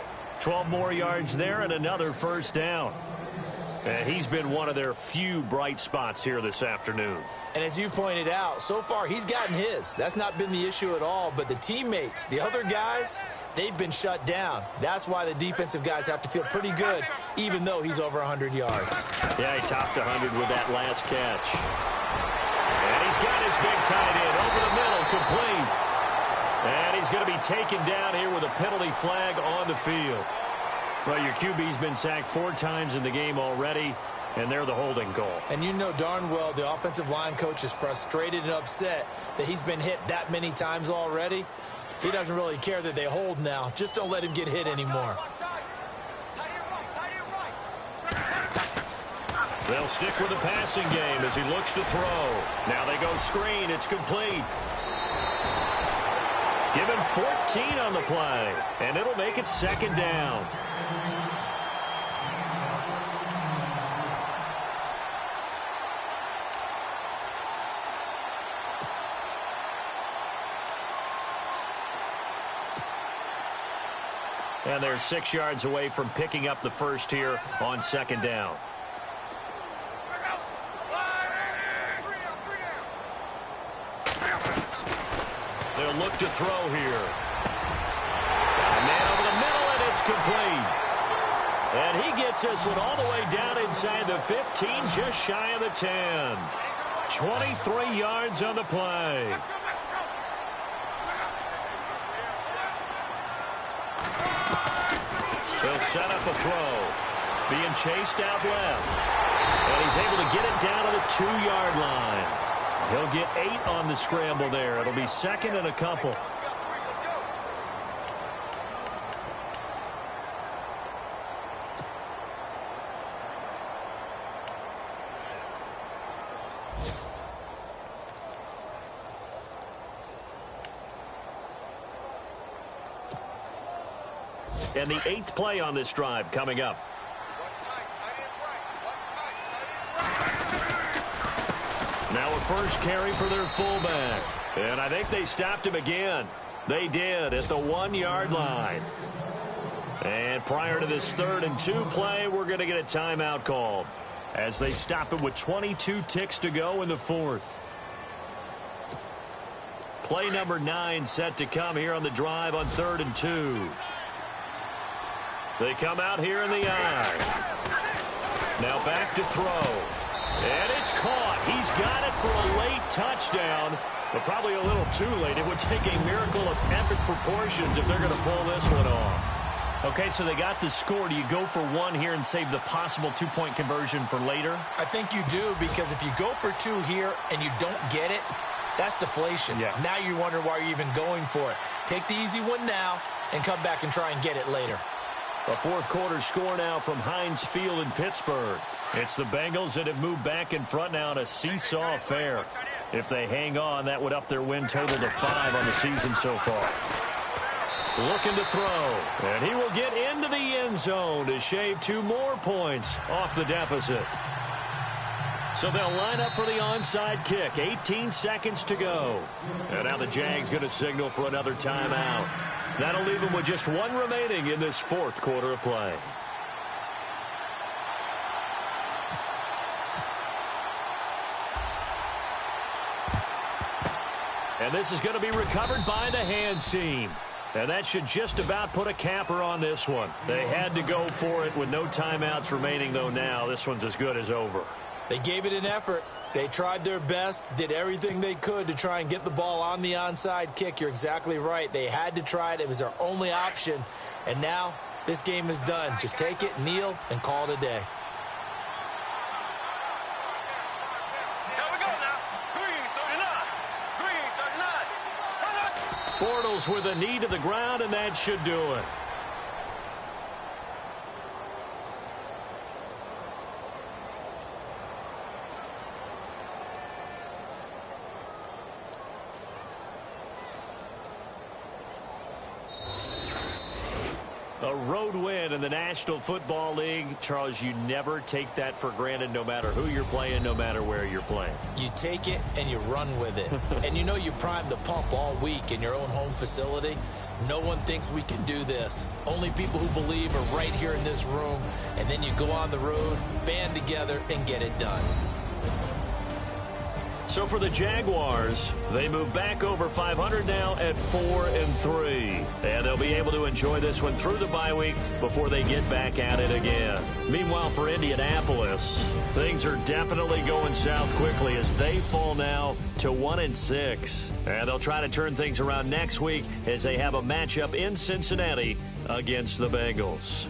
12 more yards there and another 1st down. And he's been one of their few bright spots here this afternoon. And as you pointed out, so far he's gotten his. That's not been the issue at all. But the teammates, the other guys, they've been shut down. That's why the defensive guys have to feel pretty good, even though he's over 100 yards. Yeah, he topped 100 with that last catch. And he's got his big tight end over the middle, complete. And he's going to be taken down here with a penalty flag on the field. Well, your QB's been sacked 4 times in the game already, and they're the holding call. And you know darn well the offensive line coach is frustrated and upset that he's been hit that many times already. He doesn't really care that they hold now. Just don't let him get hit anymore. They'll stick with the passing game as he looks to throw. Now they go screen. It's complete. Give him 14 on the play, and it'll make it 2nd down. And they're 6 yards away from picking up the 1st here on 2nd down. They'll look to throw here. A man over the middle, and it's complete. And he gets this one all the way down inside the 15, just shy of the 10. 23 yards on the play. They'll set up a throw. Being chased out left. And he's able to get it down to the 2-yard line. He'll get 8 on the scramble there. It'll be 2nd and a couple. And the 8th play on this drive coming up. Now a 1st carry for their fullback. And I think they stopped him again. They did at the 1-yard line. And prior to this 3rd and 2 play, we're going to get a timeout called as they stop him with 22 ticks to go in the 4th. Play number 9 set to come here on the drive on 3rd and 2. They come out here in the eye. Now back to throw. And it's caught. He's got it for a late touchdown, but probably a little too late. It would take a miracle of epic proportions if they're going to pull this one off. Okay, so they got the score. Do you go for 1 here and save the possible 2-point conversion for later? I think you do, because if you go for 2 here and you don't get it, that's deflation. Yeah. Now you wonder why you're even going for it. Take the easy one now and come back and try and get it later. A 4th quarter score now from Heinz Field in Pittsburgh. It's the Bengals that have moved back in front now in a seesaw affair. If they hang on, that would up their win total to 5 on the season so far. Looking to throw, and he will get into the end zone to shave 2 more points off the deficit. So they'll line up for the onside kick. 18 seconds to go. And now the Jags going to signal for another timeout. That'll leave them with just 1 remaining in this 4th quarter of play. And this is going to be recovered by the hands team. And that should just about put a capper on this one. They had to go for it with no timeouts remaining, though now. This one's as good as over. They gave it an effort. They tried their best, did everything they could to try and get the ball on the onside kick. You're exactly right. They had to try it. It was their only option. And now this game is done. Just take it, kneel, and call it a day. Bortles with a knee to the ground, and that should do it. A road win in the National Football League. Charles, you never take that for granted, no matter who you're playing, no matter where you're playing. You take it and you run with it. And you know you primed the pump all week in your own home facility. No one thinks we can do this. Only people who believe are right here in this room. And then you go on the road, band together, and get it done. So for the Jaguars, they move back over 500 now at 4-3. And they'll be able to enjoy this one through the bye week before they get back at it again. Meanwhile, for Indianapolis, things are definitely going south quickly as they fall now to 1-6. And they'll try to turn things around next week as they have a matchup in Cincinnati against the Bengals.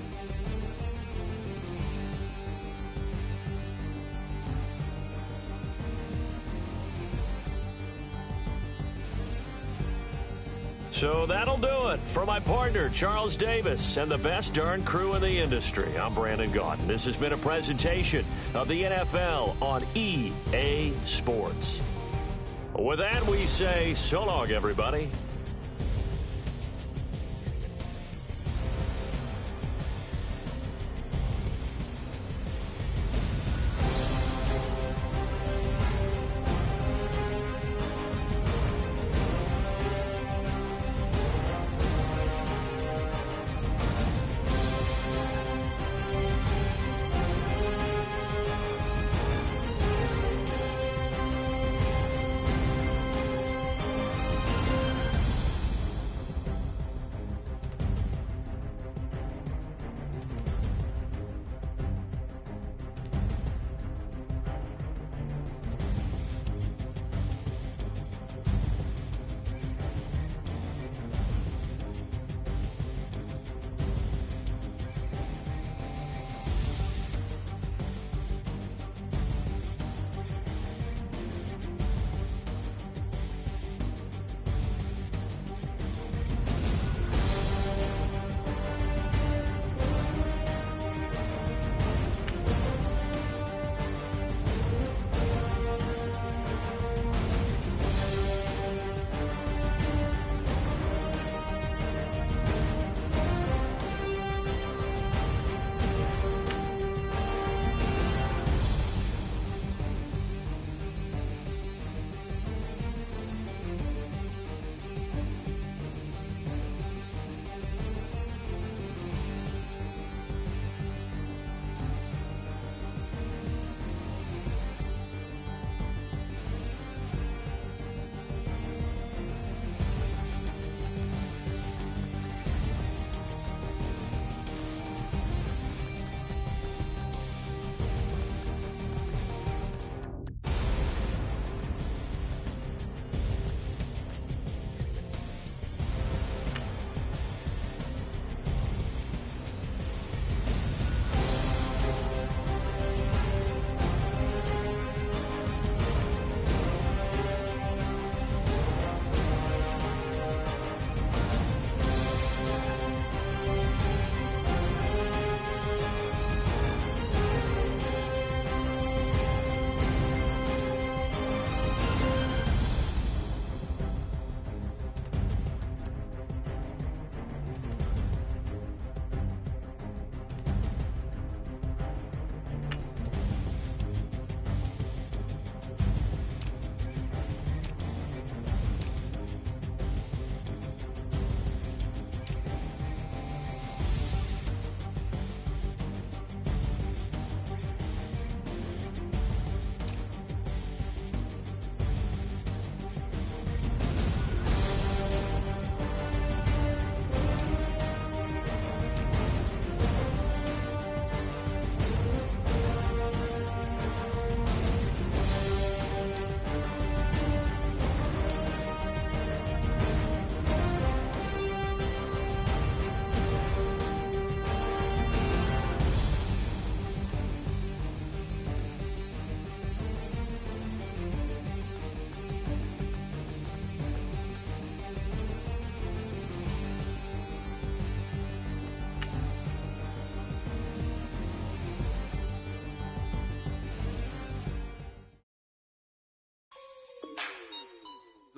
So that'll do it for my partner, Charles Davis, and the best darn crew in the industry. I'm Brandon Gaudin. This has been a presentation of the NFL on EA Sports. With that, we say so long, everybody.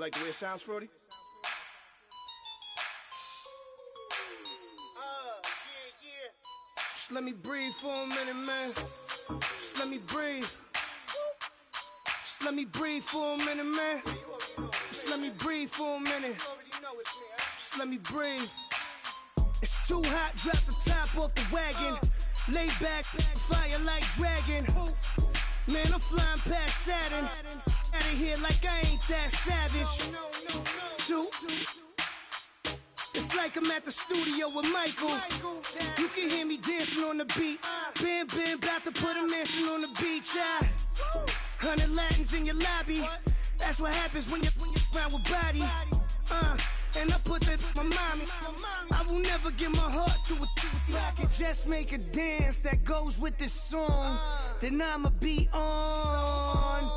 Like the way it sounds, Frody? Just let me breathe for a minute, man. Just let me breathe. Just let me breathe for a minute, man. Just let me breathe for a minute. Just let me breathe. It's too hot, drop the top off the wagon. Lay back, fire like dragon. Man, I'm flying past Saturn. Out of here like I ain't that savage. Two. It's like I'm at the studio with Michael. You can hear me dancing on the beat. Bam, bam, about to put a mansion on the beach. 100 Latins in your lobby. That's what happens when you're around with body. And I put that in my mommy. I will never give my heart to a I can just make a dance that goes with this song. Then I'ma be on.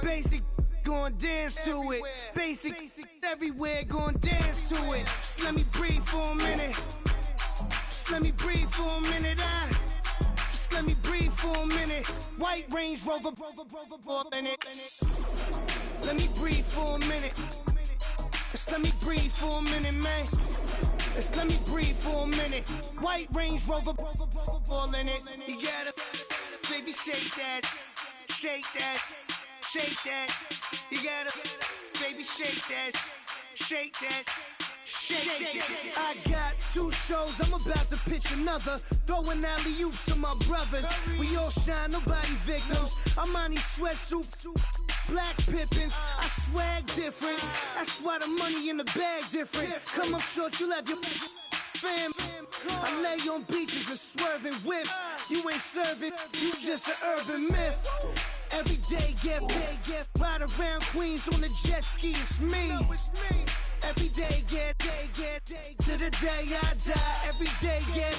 Basic, gon' dance to it. Basic, everywhere, gon' dance to it. Just let me breathe for a minute. Just let me breathe for a minute. Just let me breathe for a minute. White Range Rover, in it. Let me breathe for a minute. Just let me breathe for a minute, man. Just let me breathe for a minute. White Range Rover, all in it. You gotta, baby, shake that, shake that, shake that. You gotta, baby, shake that, shake that. Shake. I got 2 shows, I'm about to pitch another. Throwing alley-oops to my brothers. We all shine, nobody victims. I'm on these sweatsuits, black Pippins. I swag different. That's why the money in the bag different. Come up short, you'll have your fam. I lay on beaches and swerving whips. You ain't serving, you just an urban myth. Every day get paid, ride around Queens on a jet ski, it's me. Every day get to the day I die. Every day get,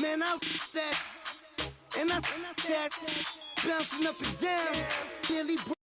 man, I that, and I that, bouncing up and down. Billy